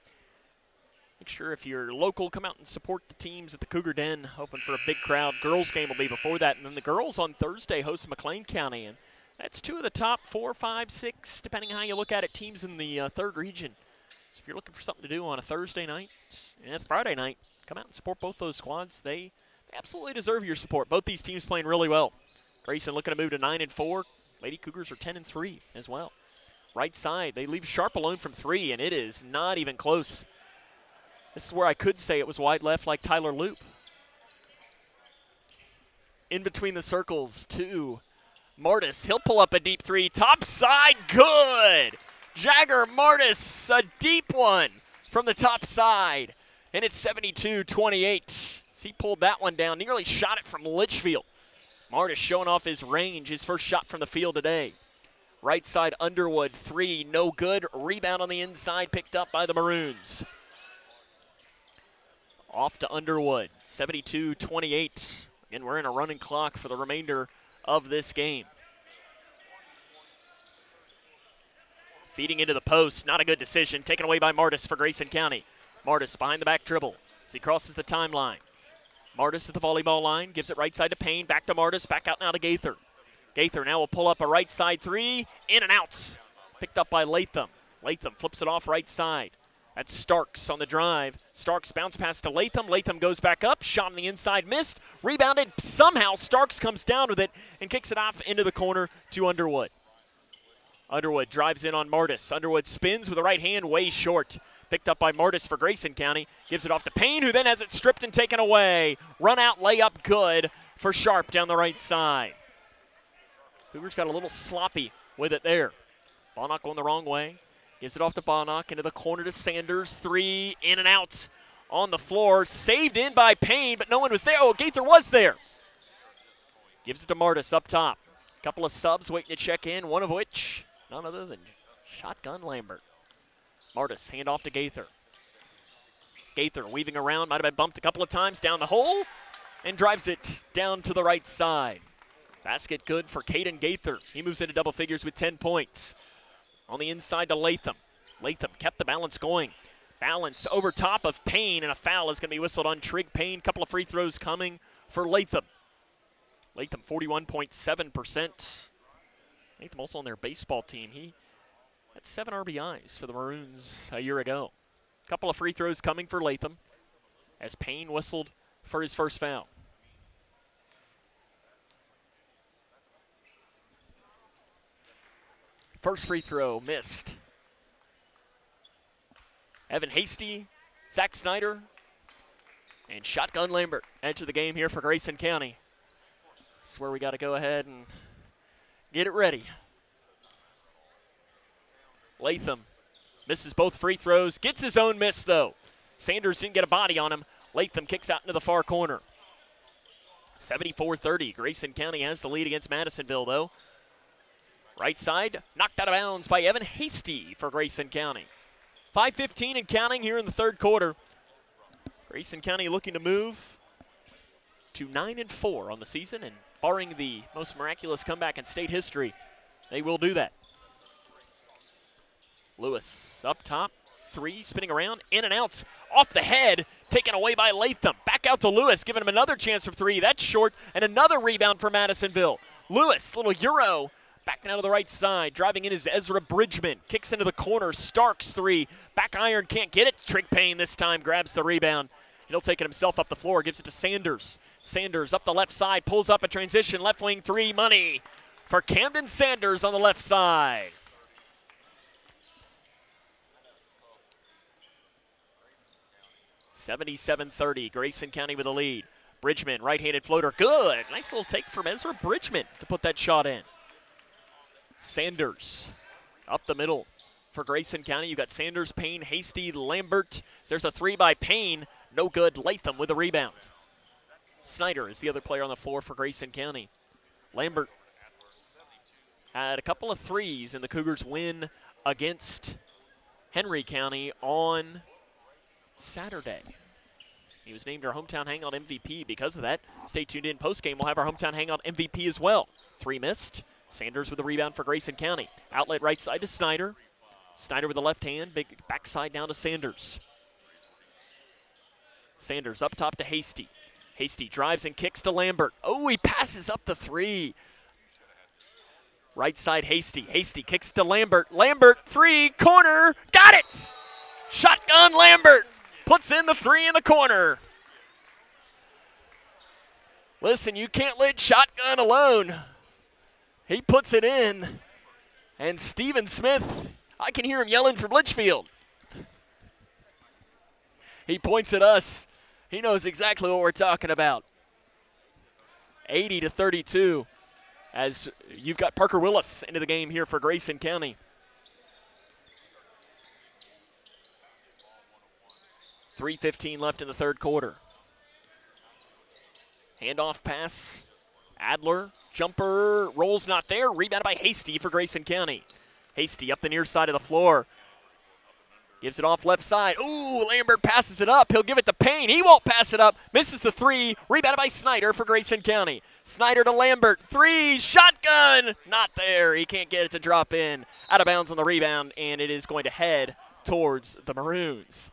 Speaker 2: Make sure if you're local, come out and support the teams at the Cougar Den, hoping for a big crowd. Girls game will be before that, and then the girls on Thursday host McLean County, and that's two of the top 4, 5, 6, depending on how you look at it, teams in the third region. So if you're looking for something to do on a Thursday night and Friday night, come out and support both those squads. They absolutely deserve your support. Both these teams playing really well. Grayson looking to move to 9-4. Lady Cougars are 10-3 as well. Right side, they leave Sharp alone from three, and it is not even close. This is where I could say it was wide left like Tyler Loop. In between the circles to Martis. He'll pull up a deep three. Top side, good. Jagger Martis, a deep one from the top side. And it's 72-28. He pulled that one down, nearly shot it from Litchfield. Martis showing off his range, his first shot from the field today. Right side, Underwood, three, no good. Rebound on the inside, picked up by the Maroons. Off to Underwood, 72-28. Again, we're in a running clock for the remainder of this game. Feeding into the post, not a good decision. Taken away by Martis for Grayson County. Martis behind the back dribble as he crosses the timeline. Martis at the volleyball line, gives it right side to Payne, back to Martis, back out now to Gaither. Gaither now will pull up a right side three, in and out. Picked up by Latham. Latham flips it off right side. That's Starks on the drive. Starks bounce pass to Latham. Latham goes back up, shot on the inside, missed, rebounded. Somehow Starks comes down with it and kicks it off into the corner to Underwood. Underwood drives in on Martis. Underwood spins with the right hand, way short. Picked up by Martis for Grayson County. Gives it off to Payne, who then has it stripped and taken away. Run out layup good for Sharp down the right side. Cougars got a little sloppy with it there. Ballnock going the wrong way. Gives it off to Ballnock into the corner to Sanders. Three, in and out on the floor. Saved in by Payne, but no one was there. Oh, Gaither was there. Gives it to Martis up top. A couple of subs waiting to check in, one of which none other than Shotgun Lambert. Martis, hand off to Gaither. Gaither weaving around, might have been bumped a couple of times down the hole, and drives it down to the right side. Basket good for Caden Gaither. He moves into double figures with 10 points. On the inside to Latham. Latham kept the balance going. Balance over top of Payne, and a foul is going to be whistled on Trig Payne. Couple of free throws coming for Latham. Latham 41.7%. Latham also on their baseball team. He had 7 RBIs for the Maroons a year ago. Couple of free throws coming for Latham as Payne whistled for his first foul. First free throw missed. Evan Hasty, Zach Snyder, and Shotgun Lambert enter the game here for Grayson County. This is where we got to go ahead and get it ready. Latham misses both free throws, gets his own miss though. Sanders didn't get a body on him. Latham kicks out into the far corner. 74-30. Grayson County has the lead against Madisonville though. Right side, knocked out of bounds by Evan Hasty for Grayson County. 5:15 and counting here in the third quarter. Grayson County looking to move to 9-4 on the season, and barring the most miraculous comeback in state history, they will do that. Lewis up top, three, spinning around, in and outs, off the head, taken away by Latham. Back out to Lewis, giving him another chance for three. That's short, and another rebound for Madisonville. Lewis, little euro, backing out of the right side. Driving in is Ezra Bridgman. Kicks into the corner. Starks three. Back iron, can't get it. Trig Payne this time grabs the rebound. He'll take it himself up the floor. Gives it to Sanders. Sanders up the left side. Pulls up a transition. Left wing three. Money for Camden Sanders on the left side. (77-30). Grayson County with the lead. Bridgman, right-handed floater. Good. Nice little take from Ezra Bridgman to put that shot in. Sanders up the middle for Grayson County. You've got Sanders, Payne, Hasty, Lambert. There's a three by Payne. No good. Latham with a rebound. Snyder is the other player on the floor for Grayson County. Lambert had a couple of threes in the Cougars' win against Henry County on Saturday. He was named our Hometown Hangout MVP because of that. Stay tuned in. Postgame, we'll have our Hometown Hangout MVP as well. Three missed. Sanders with the rebound for Grayson County. Outlet right side to Snyder. Snyder with the left hand. Big backside down to Sanders. Sanders up top to Hasty. Hasty drives and kicks to Lambert. Oh, he passes up the three. Right side Hasty. Hasty kicks to Lambert. Lambert, three, corner. Got it! Shotgun Lambert puts in the three in the corner. Listen, you can't let Shotgun alone. He puts it in, and Steven Smith, I can hear him yelling from Litchfield. He points at us. He knows exactly what we're talking about. 80-32, as you've got Parker Willis into the game here for Grayson County. .3:15 left in the third quarter. Handoff pass. Adler, jumper, rolls not there. Rebounded by Hasty for Grayson County. Hasty up the near side of the floor. Gives it off left side. Ooh, Lambert passes it up. He'll give it to Payne. He won't pass it up. Misses the three. Rebounded by Snyder for Grayson County. Snyder to Lambert. Three, shotgun. Not there. He can't get it to drop in. Out of bounds on the rebound, and it is going to head towards the Maroons.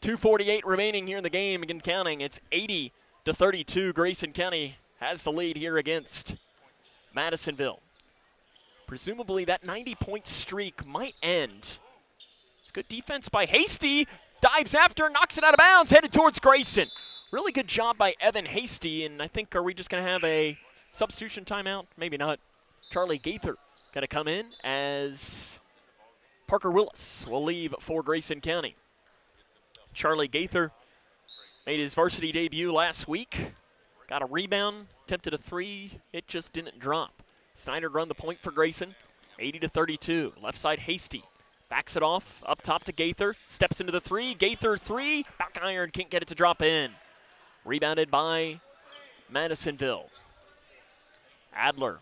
Speaker 2: 2:48 remaining here in the game, again counting. It's 80-32. Grayson County has the lead here against Madisonville. Presumably that 90-point streak might end. It's good defense by Hasty. Dives after, knocks it out of bounds, headed towards Grayson. Really good job by Evan Hasty, and I think, are we just going to have a substitution timeout? Maybe not. Charlie Gaither going to come in as Parker Willis will leave for Grayson County. Charlie Gaither made his varsity debut last week. Got a rebound, attempted a three, it just didn't drop. Snyder run the point for Grayson, 80-32. Left side Hasty, backs it off, up top to Gaither, steps into the three, Gaither three, back iron, can't get it to drop in. Rebounded by Madisonville. Adler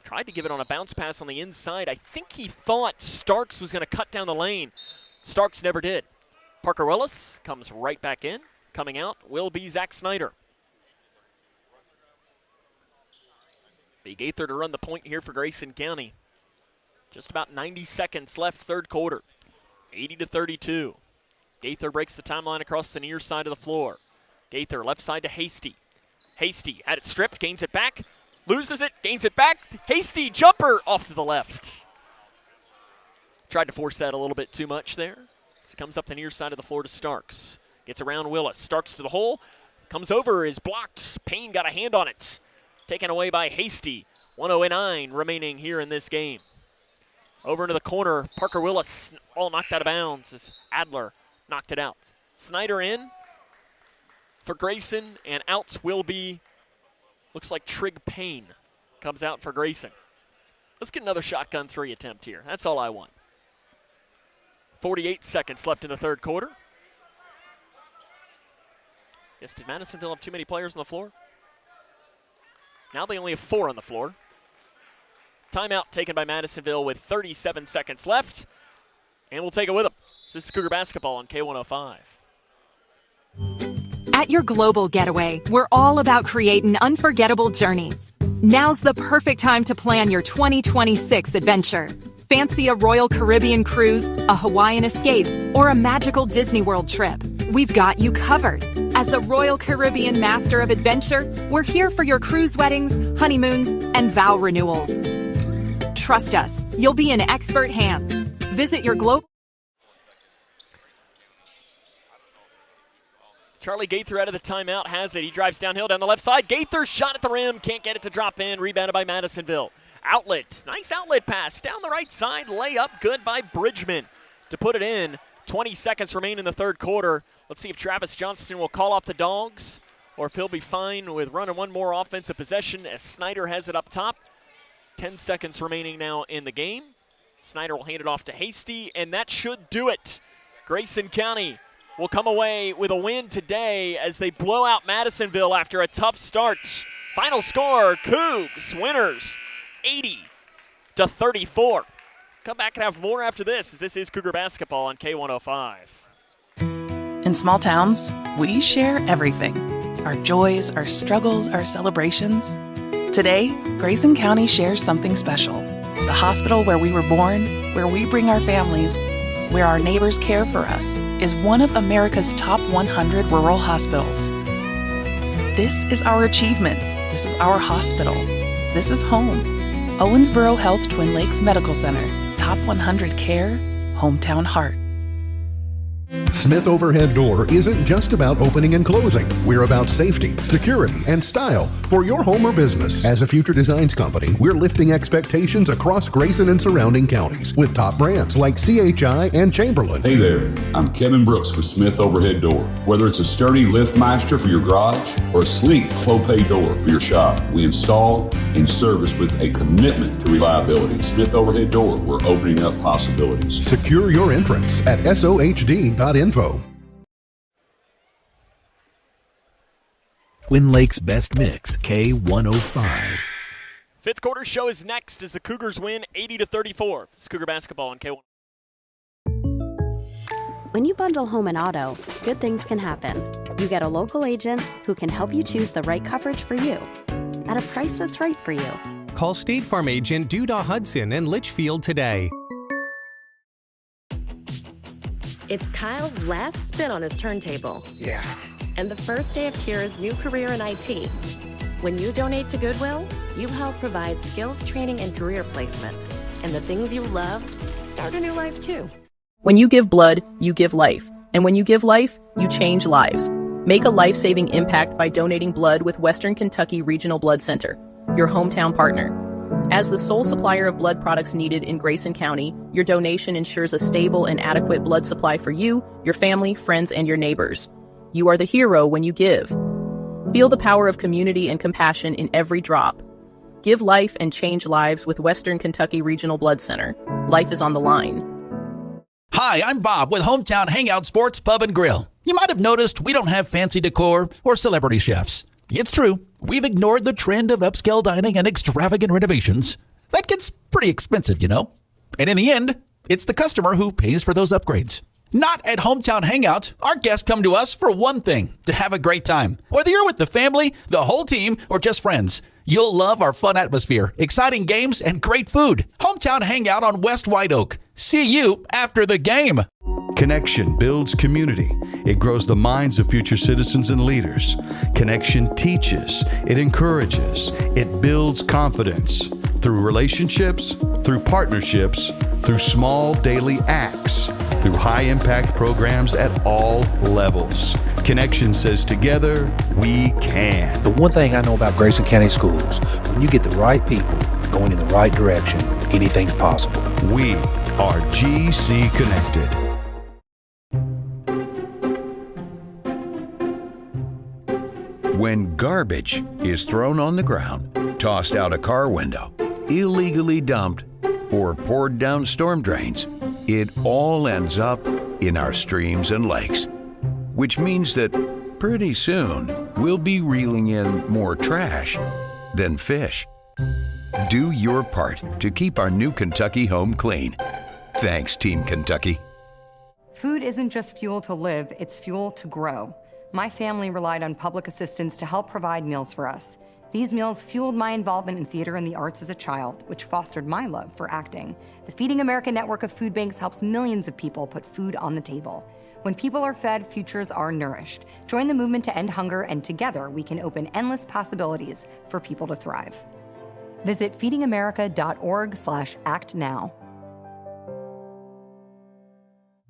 Speaker 2: tried to give it on a bounce pass on the inside. I think he thought Starks was going to cut down the lane. Starks never did. Parker Willis comes right back in. Coming out will be Zach Snyder. Be Gaither to run the point here for Grayson County. Just about 90 seconds left, third quarter. 80-32. Gaither breaks the timeline across the near side of the floor. Gaither left side to Hasty. Hasty had it stripped, gains it back, loses it, gains it back. Hasty jumper off to the left. Tried to force that a little bit too much there. He comes up the near side of the floor to Starks. Gets around Willis. Starks to the hole. Comes over, is blocked. Payne got a hand on it. Taken away by Hasty. 1:09 remaining here in this game. Over into the corner, Parker Willis, all knocked out of bounds as Adler knocked it out. Snyder in for Grayson, and outs will be, looks like Trig Payne comes out for Grayson. Let's get another shotgun 3 attempt here. That's all I want. 48 seconds left in the third quarter. Guess, did Madisonville have too many players on the floor? Now they only have 4 on the floor. Timeout taken by Madisonville with 37 seconds left. And we'll take it with them. This is Cougar basketball on K105.
Speaker 6: At your global getaway, we're all about creating unforgettable journeys. Now's the perfect time to plan your 2026 adventure. Fancy a Royal Caribbean cruise, a Hawaiian escape, or a magical Disney World trip? We've got you covered. As a Royal Caribbean Master of Adventure, we're here for your cruise weddings, honeymoons, and vow renewals. Trust us, you'll be in expert hands. Visit your global...
Speaker 2: Charlie Gaither out of the timeout has it. He drives downhill down the left side. Gaither shot at the rim. Can't get it to drop in. Rebounded by Madisonville. Outlet. Nice outlet pass. Down the right side. Layup. Good by Bridgman to put it in. 20 seconds remain in the third quarter. Let's see if Travis Johnston will call off the Dogs or if he'll be fine with running one more offensive possession as Snyder has it up top. 10 seconds remaining now in the game. Snyder will hand it off to Hasty, and that should do it. Grayson County will come away with a win today as they blow out Madisonville after a tough start. Final score, Cougs winners 80-34. Come back and have more after this, as this is Cougar basketball on K105.
Speaker 4: In small towns, we share everything. Our joys, our struggles, our celebrations. Today, Grayson County shares something special. The hospital where we were born, where we bring our families, where our neighbors care for us, is one of America's top 100 rural hospitals. This is our achievement. This is our hospital. This is home. Owensboro Health Twin Lakes Medical Center. Top 100 care, hometown heart.
Speaker 5: Smith Overhead Door isn't just about opening and closing. We're about safety, security, and style for your home or business. As a future designs company, we're lifting expectations across Grayson and surrounding counties with top brands like CHI and Chamberlain.
Speaker 7: Hey there, I'm Kevin Brooks with Smith Overhead Door. Whether it's a sturdy LiftMaster for your garage or a sleek Clopay door for your shop, we install and service with a commitment to reliability. Smith Overhead Door, we're opening up possibilities.
Speaker 5: Secure your entrance at sohd.info.
Speaker 1: Twin Lakes Best Mix, K105.
Speaker 2: Fifth quarter show is next as the Cougars win 80-34. This is Cougar basketball on K1.
Speaker 8: When you bundle home and auto, good things can happen. You get a local agent who can help you choose the right coverage for you at a price that's right for you.
Speaker 22: Call State Farm agent Duda Hudson in Litchfield today.
Speaker 9: It's Kyle's last spin on his turntable.
Speaker 22: Yeah.
Speaker 9: And the first day of Kira's new career in IT. When you donate to Goodwill, you help provide skills training and career placement. And the things you love start a new life too.
Speaker 23: When you give blood, you give life. And when you give life, you change lives. Make a life-saving impact by donating blood with Western Kentucky Regional Blood Center, your hometown partner. As the sole supplier of blood products needed in Grayson County, your donation ensures a stable and adequate blood supply for you, your family, friends, and your neighbors. You are the hero when you give. Feel the power of community and compassion in every drop. Give life and change lives with Western Kentucky Regional Blood Center. Life is on the line.
Speaker 10: Hi, I'm Bob with Hometown Hangout Sports Pub and Grill. You might have noticed we don't have fancy decor or celebrity chefs. It's true. We've ignored the trend of upscale dining and extravagant renovations. That gets pretty expensive, you know. And in the end, it's the customer who pays for those upgrades. Not at Hometown Hangout. Our guests come to us for one thing, to have a great time. Whether you're with the family, the whole team, or just friends, you'll love our fun atmosphere, exciting games, and great food. Hometown Hangout on West White Oak. See you after the game.
Speaker 11: Connection builds community. It grows the minds of future citizens and leaders. Connection teaches. It encourages. It builds confidence. Through relationships, through partnerships, through small daily acts, through high-impact programs at all levels. Connection says together, we can.
Speaker 12: The one thing I know about Grayson County Schools, when you get the right people going in the right direction, anything's possible.
Speaker 11: We are GC Connected.
Speaker 13: When garbage is thrown on the ground, tossed out a car window, illegally dumped, or poured down storm drains, it all ends up in our streams and lakes. Which means that pretty soon we'll be reeling in more trash than fish. Do your part to keep our new Kentucky home clean. Thanks, Team Kentucky.
Speaker 14: Food isn't just fuel to live, it's fuel to grow. My family relied on public assistance to help provide meals for us. These meals fueled my involvement in theater and the arts as a child, which fostered my love for acting. The Feeding America network of food banks helps millions of people put food on the table. When people are fed, futures are nourished. Join the movement to end hunger, and together we can open endless possibilities for people to thrive. Visit feedingamerica.org/actnow.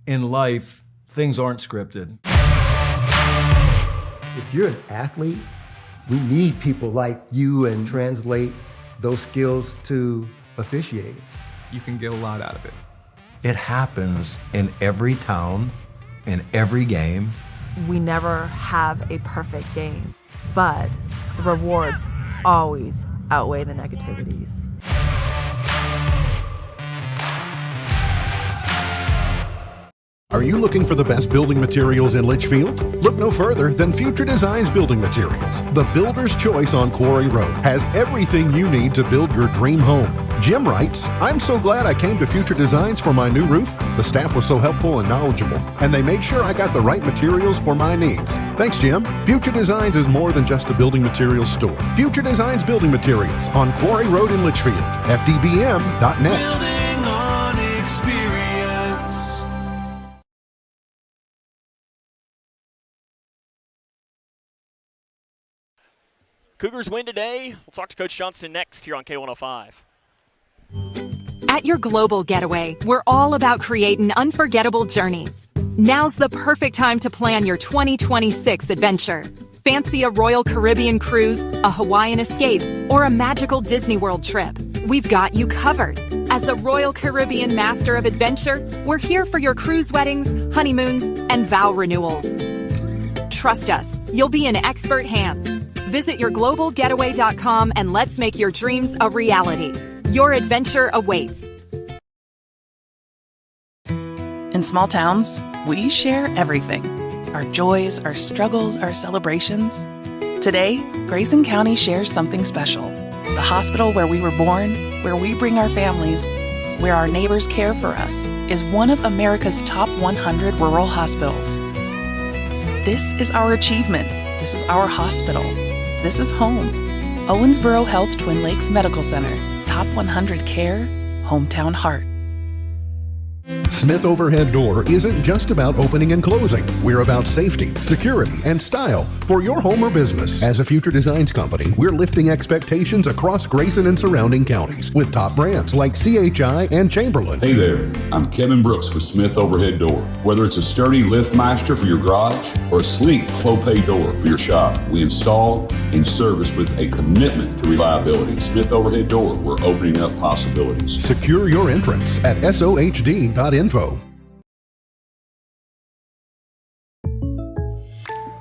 Speaker 15: In life, things aren't scripted.
Speaker 16: If you're an athlete, we need people like you and translate those skills to officiating.
Speaker 18: You can get a lot out of it.
Speaker 15: It happens in every town, in every game.
Speaker 17: We never have a perfect game, but the rewards always outweigh the negativities.
Speaker 5: Are you looking for the best building materials in Litchfield? Look no further than Future Designs Building Materials. The builder's choice on Quarry Road has everything you need to build your dream home. Jim writes, "I'm so glad I came to Future Designs for my new roof. The staff was so helpful and knowledgeable, and they made sure I got the right materials for my needs." Thanks, Jim. Future Designs is more than just a building materials store. Future Designs Building Materials on Quarry Road in Litchfield. FDBM.net.
Speaker 19: Building on experience.
Speaker 2: Cougars win today. We'll talk to Coach Johnston next here on K105.
Speaker 6: At your global getaway, we're all about creating unforgettable journeys. Now's the perfect time to plan your 2026 adventure. Fancy a Royal Caribbean cruise, a Hawaiian escape, or a magical Disney World trip? We've got you covered. As a Royal Caribbean Master of Adventure, we're here for your cruise weddings, honeymoons, and vow renewals. Trust us, you'll be in expert hands. Visit yourglobalgetaway.com and let's make your dreams a reality. Your adventure awaits.
Speaker 4: In small towns, we share everything. Our joys, our struggles, our celebrations. Today, Grayson County shares something special. The hospital where we were born, where we bring our families, where our neighbors care for us, is one of America's top 100 rural hospitals. This is our achievement. This is our hospital. This is home. Owensboro Health Twin Lakes Medical Center. Top 100 care, hometown heart.
Speaker 5: Smith Overhead Door isn't just about opening and closing. We're about safety, security, and style for your home or business. As a Future Designs company, we're lifting expectations across Grayson and surrounding counties with top brands like CHI and Chamberlain.
Speaker 7: Hey there, I'm Kevin Brooks with Smith Overhead Door. Whether it's a sturdy LiftMaster for your garage or a sleek Clopay door for your shop, we install and service with a commitment to reliability. Smith Overhead Door, we're opening up possibilities.
Speaker 5: Secure your entrance at sohd.info.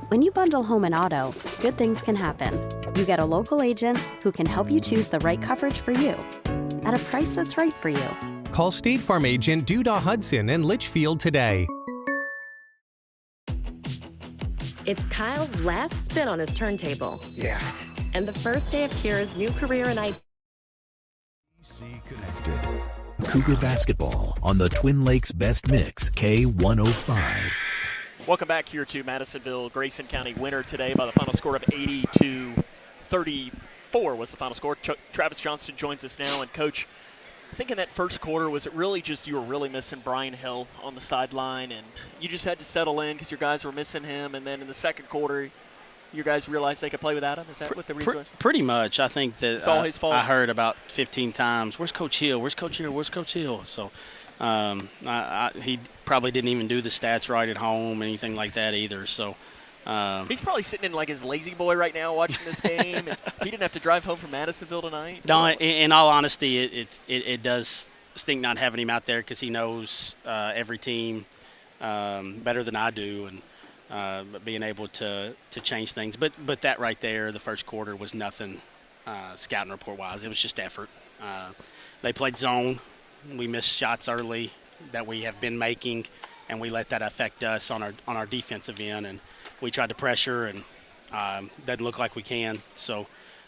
Speaker 8: When you bundle home and auto, good things can happen. You get a local agent who can help you choose the right coverage for you at a price that's right for you.
Speaker 22: Call State Farm agent Duda Hudson in Litchfield today.
Speaker 9: It's Kyle's last spin on his turntable.
Speaker 12: Yeah.
Speaker 9: And the first day of Kira's new career in IT.
Speaker 1: Cougar basketball on the Twin Lakes Best Mix, K105.
Speaker 2: Welcome back here to Madisonville. Grayson County winner today by the final score of 80-34 was the final score. Travis Johnston joins us now. And, Coach, I think in that first quarter, was it really just you were really missing Brian Hill on the sideline and you just had to settle in because your guys were missing him, and then in the second quarter you guys realized they could play without him? Is that what the reason was?
Speaker 24: Pretty much. I think that
Speaker 2: it's all his fault.
Speaker 24: I heard about 15 times, where's Coach Hill? Where's Coach Hill? Where's Coach Hill? So he probably didn't even do the stats right at home, anything like that either. So
Speaker 2: He's probably sitting in like his lazy boy right now watching this game. And he didn't have to drive home from Madisonville tonight.
Speaker 24: No, in all honesty, it does stink not having him out there because he knows every team better than I do, and being able to change things. But that right there, the first quarter was nothing scouting report wise. It was just effort. They played zone. We missed shots early that we have been making, and we let that affect us on our defensive end. And we tried to pressure, and doesn't look like we can. So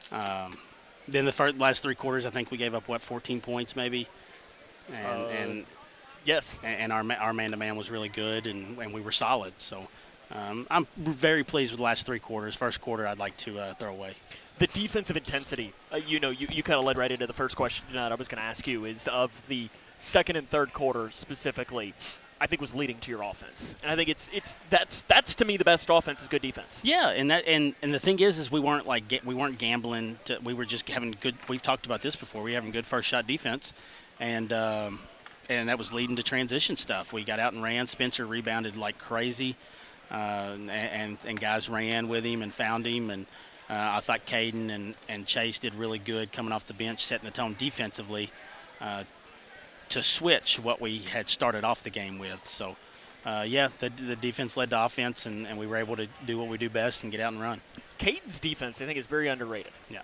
Speaker 24: then the last three quarters, I think we gave up 14 points maybe, and
Speaker 2: yes,
Speaker 24: and our man-to-man was really good, and we were solid. So I'm very pleased with the last three quarters. First quarter, I'd like to throw away.
Speaker 2: The defensive intensity, you kind of led right into the first question that I was going to ask you, is of the second and third quarter specifically, I think was leading to your offense. And I think that's to me the best offense is good defense.
Speaker 24: Yeah, and the thing is we weren't gambling. We were just having good. We've talked about this before. We were having good first shot defense, and that was leading to transition stuff. We got out and ran. Spencer rebounded like crazy, and guys ran with him and found him. And I thought Caden and Chase did really good coming off the bench, setting the tone defensively to switch what we had started off the game with. So, the defense led to offense, and we were able to do what we do best and get out and run.
Speaker 2: Caden's defense, I think, is very underrated.
Speaker 24: Yeah.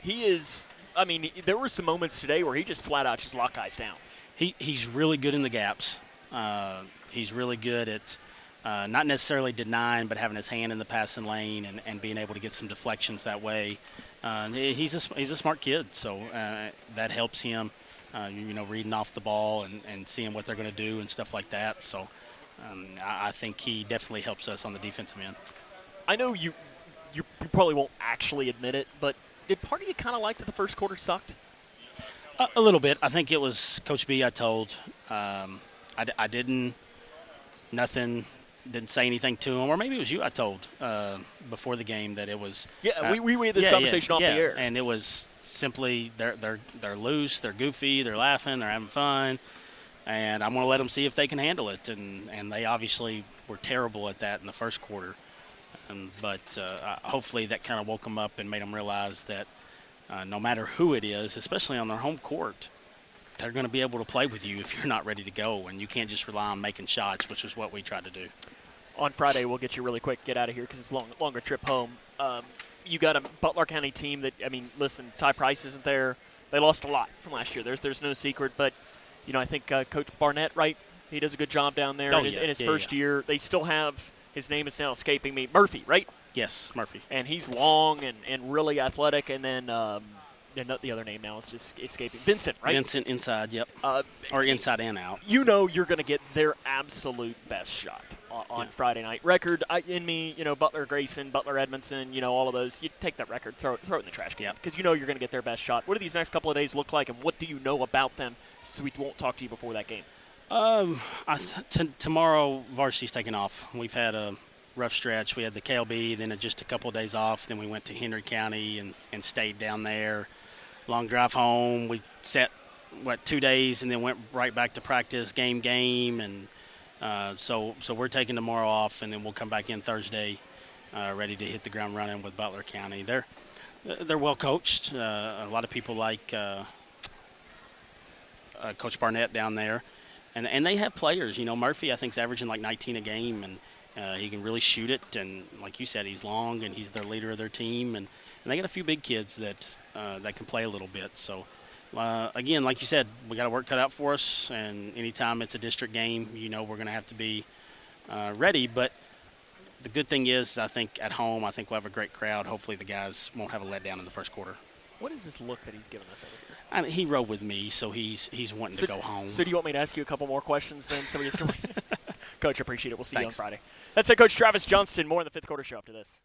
Speaker 2: He is – I mean, there were some moments today where he just flat out just locked guys down.
Speaker 24: He's really good in the gaps. He's really good at not necessarily denying, but having his hand in the passing lane and being able to get some deflections that way. He's a smart kid, so that helps him, reading off the ball and seeing what they're going to do and stuff like that. So I think he definitely helps us on the defensive end.
Speaker 2: I know you probably won't actually admit it, but did part of you kind of like that the first quarter sucked?
Speaker 24: A little bit. I think it was Coach B I told. I didn't say anything to him, or maybe it was you I told before the game that it was.
Speaker 2: Yeah, we had this conversation off the air.
Speaker 24: And it was simply they're loose, they're goofy, they're laughing, they're having fun, and I'm going to let them see if they can handle it. And they obviously were terrible at that in the first quarter. But hopefully that kind of woke them up and made them realize that no matter who it is, especially on their home court, they're going to be able to play with you if you're not ready to go, and you can't just rely on making shots, which is what we tried to do.
Speaker 2: On Friday, we'll get you really quick, get out of here because it's a longer trip home. You got a Butler County team that, I mean, listen, Ty Price isn't there. They lost a lot from last year. There's no secret, but, I think Coach Barnett, right, he does a good job down there in his first year. They still have, his name is now escaping me, Murphy, right?
Speaker 24: Yes, Murphy.
Speaker 2: And he's long and really athletic, and then the other name now is just escaping. Vincent, right?
Speaker 24: Vincent inside, yep. Or inside and out.
Speaker 2: You're going to get their absolute best shot on Friday night. Record, Butler Grayson, Butler Edmondson, all of those. You take that record, throw it in the trash can because you're going to get their best shot. What do these next couple of days look like, and what do you know about them so we won't talk to you before that game?
Speaker 24: Tomorrow, varsity's taking off. We've had a rough stretch. We had the KLB, then just a couple of days off. Then we went to Henry County and stayed down there. Long drive home. We sat, 2 days and then went right back to practice, game, and so we're taking tomorrow off, and then we'll come back in Thursday ready to hit the ground running with Butler County. They're well coached. A lot of people like Coach Barnett down there. And they have players. Murphy, I think, is averaging like 19 a game, and he can really shoot it. And like you said, he's long, and he's the leader of their team. And they got a few big kids that can play a little bit. So, again, like you said, we got a work cut out for us. And anytime it's a district game, we're going to have to be ready. But the good thing is, I think at home, I think we'll have a great crowd. Hopefully the guys won't have a letdown in the first quarter.
Speaker 2: What is this look that he's giving us over here?
Speaker 24: I mean, he rode with me, so he's wanting to go home.
Speaker 2: So do you want me to ask you a couple more questions then? Coach, I appreciate it. We'll see you on Friday. That's head coach Travis Johnston. More in the fifth quarter show after this.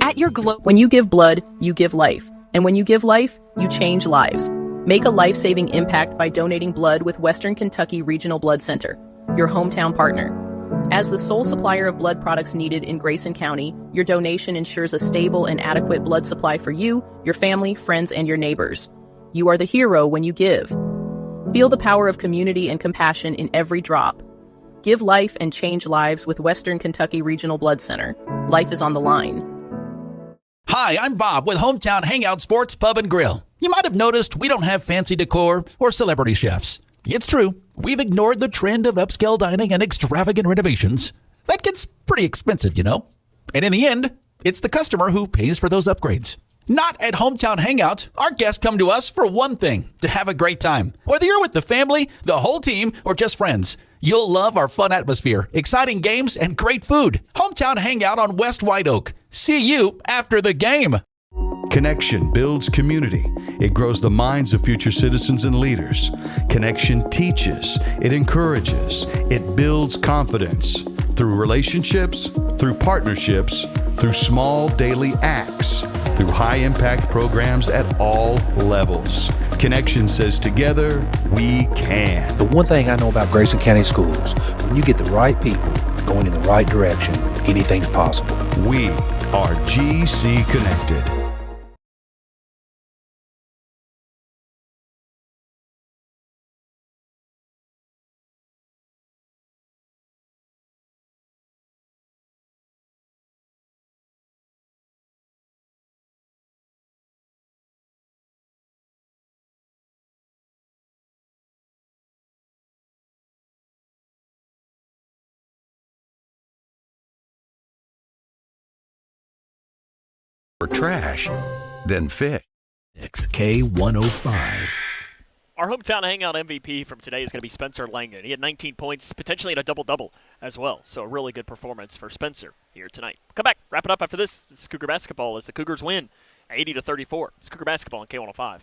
Speaker 6: At your
Speaker 3: When you give blood, you give life. And when you give life, you change lives. Make a life-saving impact by donating blood with Western Kentucky Regional Blood Center, your hometown partner. As the sole supplier of blood products needed in Grayson County, your donation ensures a stable and adequate blood supply for you, your family, friends, and your neighbors. You are the hero when you give. Feel the power of community and compassion in every drop. Give life and change lives with Western Kentucky Regional Blood Center. Life is on the line.
Speaker 10: Hi, I'm Bob with Hometown Hangout Sports Pub and Grill. You might have noticed we don't have fancy decor or celebrity chefs. It's true, we've ignored the trend of upscale dining and extravagant renovations. That gets pretty expensive, you know. And in the end, it's the customer who pays for those upgrades. Not at Hometown Hangout. Our guests come to us for one thing, to have a great time. Whether you're with the family, the whole team, or just friends, you'll love our fun atmosphere, exciting games, and great food. Hometown Hangout on West White Oak. See you after the game.
Speaker 11: Connection builds community. It grows the minds of future citizens and leaders. Connection teaches. It encourages. It builds confidence. Through relationships, through partnerships, through small daily acts, through high-impact programs at all levels. Connection says together, we can.
Speaker 12: The one thing I know about Grayson County Schools, when you get the right people going in the right direction, anything's possible.
Speaker 11: We are GC Connected.
Speaker 13: For trash, then fish.
Speaker 1: XK105.
Speaker 2: Our hometown hangout MVP from today is going to be Spencer Langdon. He had 19 points, potentially in a double-double as well. So a really good performance for Spencer here tonight. Come back, wrap it up after this. This is Cougar basketball as the Cougars win 80-34. It's Cougar basketball on K105.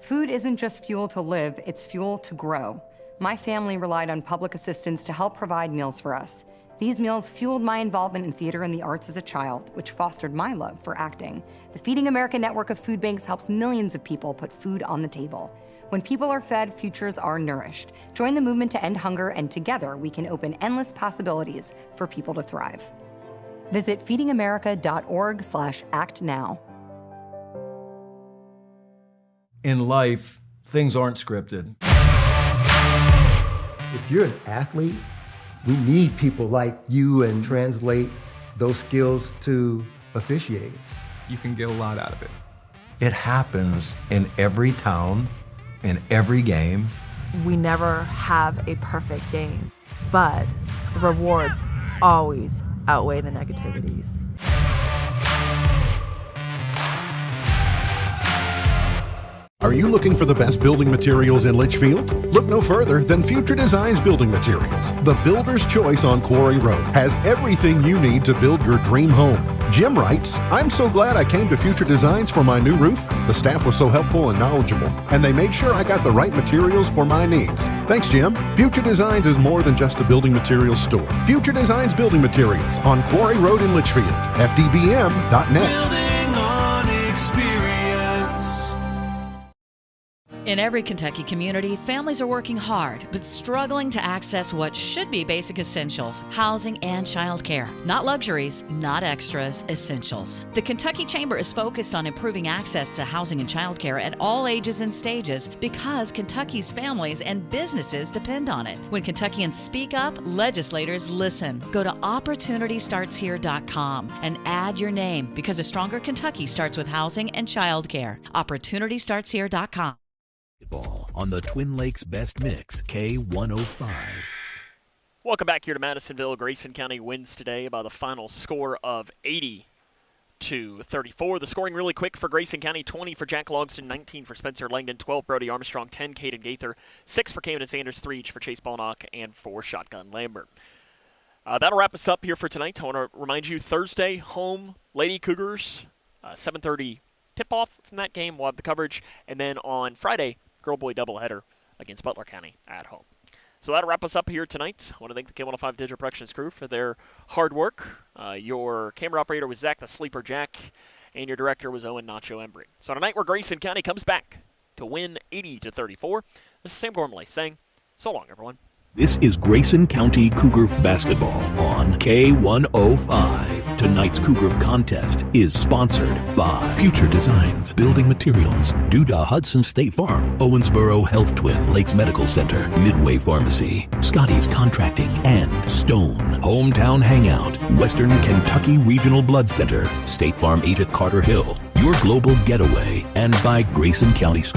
Speaker 14: Food isn't just fuel to live, it's fuel to grow. My family relied on public assistance to help provide meals for us. These meals fueled my involvement in theater and the arts as a child, which fostered my love for acting. The Feeding America network of food banks helps millions of people put food on the table. When people are fed, futures are nourished. Join the movement to end hunger, and together we can open endless possibilities for people to thrive. Visit feedingamerica.org/actnow.
Speaker 15: In life, things aren't scripted.
Speaker 16: If you're an athlete, we need people like you and translate those skills to officiating.
Speaker 18: You can get a lot out of it.
Speaker 15: It happens in every town, in every game.
Speaker 17: We never have a perfect game, but the rewards always outweigh the negativities.
Speaker 5: Are you looking for the best building materials in Litchfield? Look no further than Future Designs Building Materials. The builder's choice on Quarry Road has everything you need to build your dream home. Jim writes, I'm so glad I came to Future Designs for my new roof. The staff was so helpful and knowledgeable, and they made sure I got the right materials for my needs. Thanks, Jim. Future Designs is more than just a building materials store. Future Designs Building Materials on Quarry Road in Litchfield. FDBM.net.
Speaker 19: Building on experience.
Speaker 20: In every Kentucky community, families are working hard, but struggling to access what should be basic essentials, housing and childcare. Not luxuries, not extras, essentials. The Kentucky Chamber is focused on improving access to housing and childcare at all ages and stages because Kentucky's families and businesses depend on it. When Kentuckians speak up, legislators listen. Go to OpportunityStartsHere.com and add your name because a stronger Kentucky starts with housing and childcare. OpportunityStartsHere.com.
Speaker 1: Ball on the Twin Lakes Best Mix, K105.
Speaker 2: Welcome back here to Madisonville. Grayson County wins today by the final score of 80-34. The scoring really quick for Grayson County: 20 for Jack Logston, 19 for Spencer Langdon, 12 Brody Armstrong, 10 Caden Gaither, 6 for Camden Sanders, 3 each for Chase Balnock, and 4 Shotgun Lambert. That'll wrap us up here for tonight. I want to remind you, Thursday, home Lady Cougars, 7:30 tip-off from that game. We'll have the coverage. And then on Friday, girl-boy doubleheader against Butler County at home. So that'll wrap us up here tonight. I want to thank the K105 Digital Productions crew for their hard work. Your camera operator was Zach the Sleeper Jack, and your director was Owen Nacho Embry. So on a night where Grayson County comes back to win 80-34, this is Sam Gormley saying, so long, everyone.
Speaker 1: This is Grayson County Cougar basketball on K105. Tonight's Cougar contest is sponsored by Future Designs, Building Materials, Duda Hudson State Farm, Owensboro Health Twin Lakes Medical Center, Midway Pharmacy, Scotty's Contracting, and Stone. Hometown Hangout, Western Kentucky Regional Blood Center, State Farm agent Carter Hill, Your Global Getaway, and by Grayson County Schools.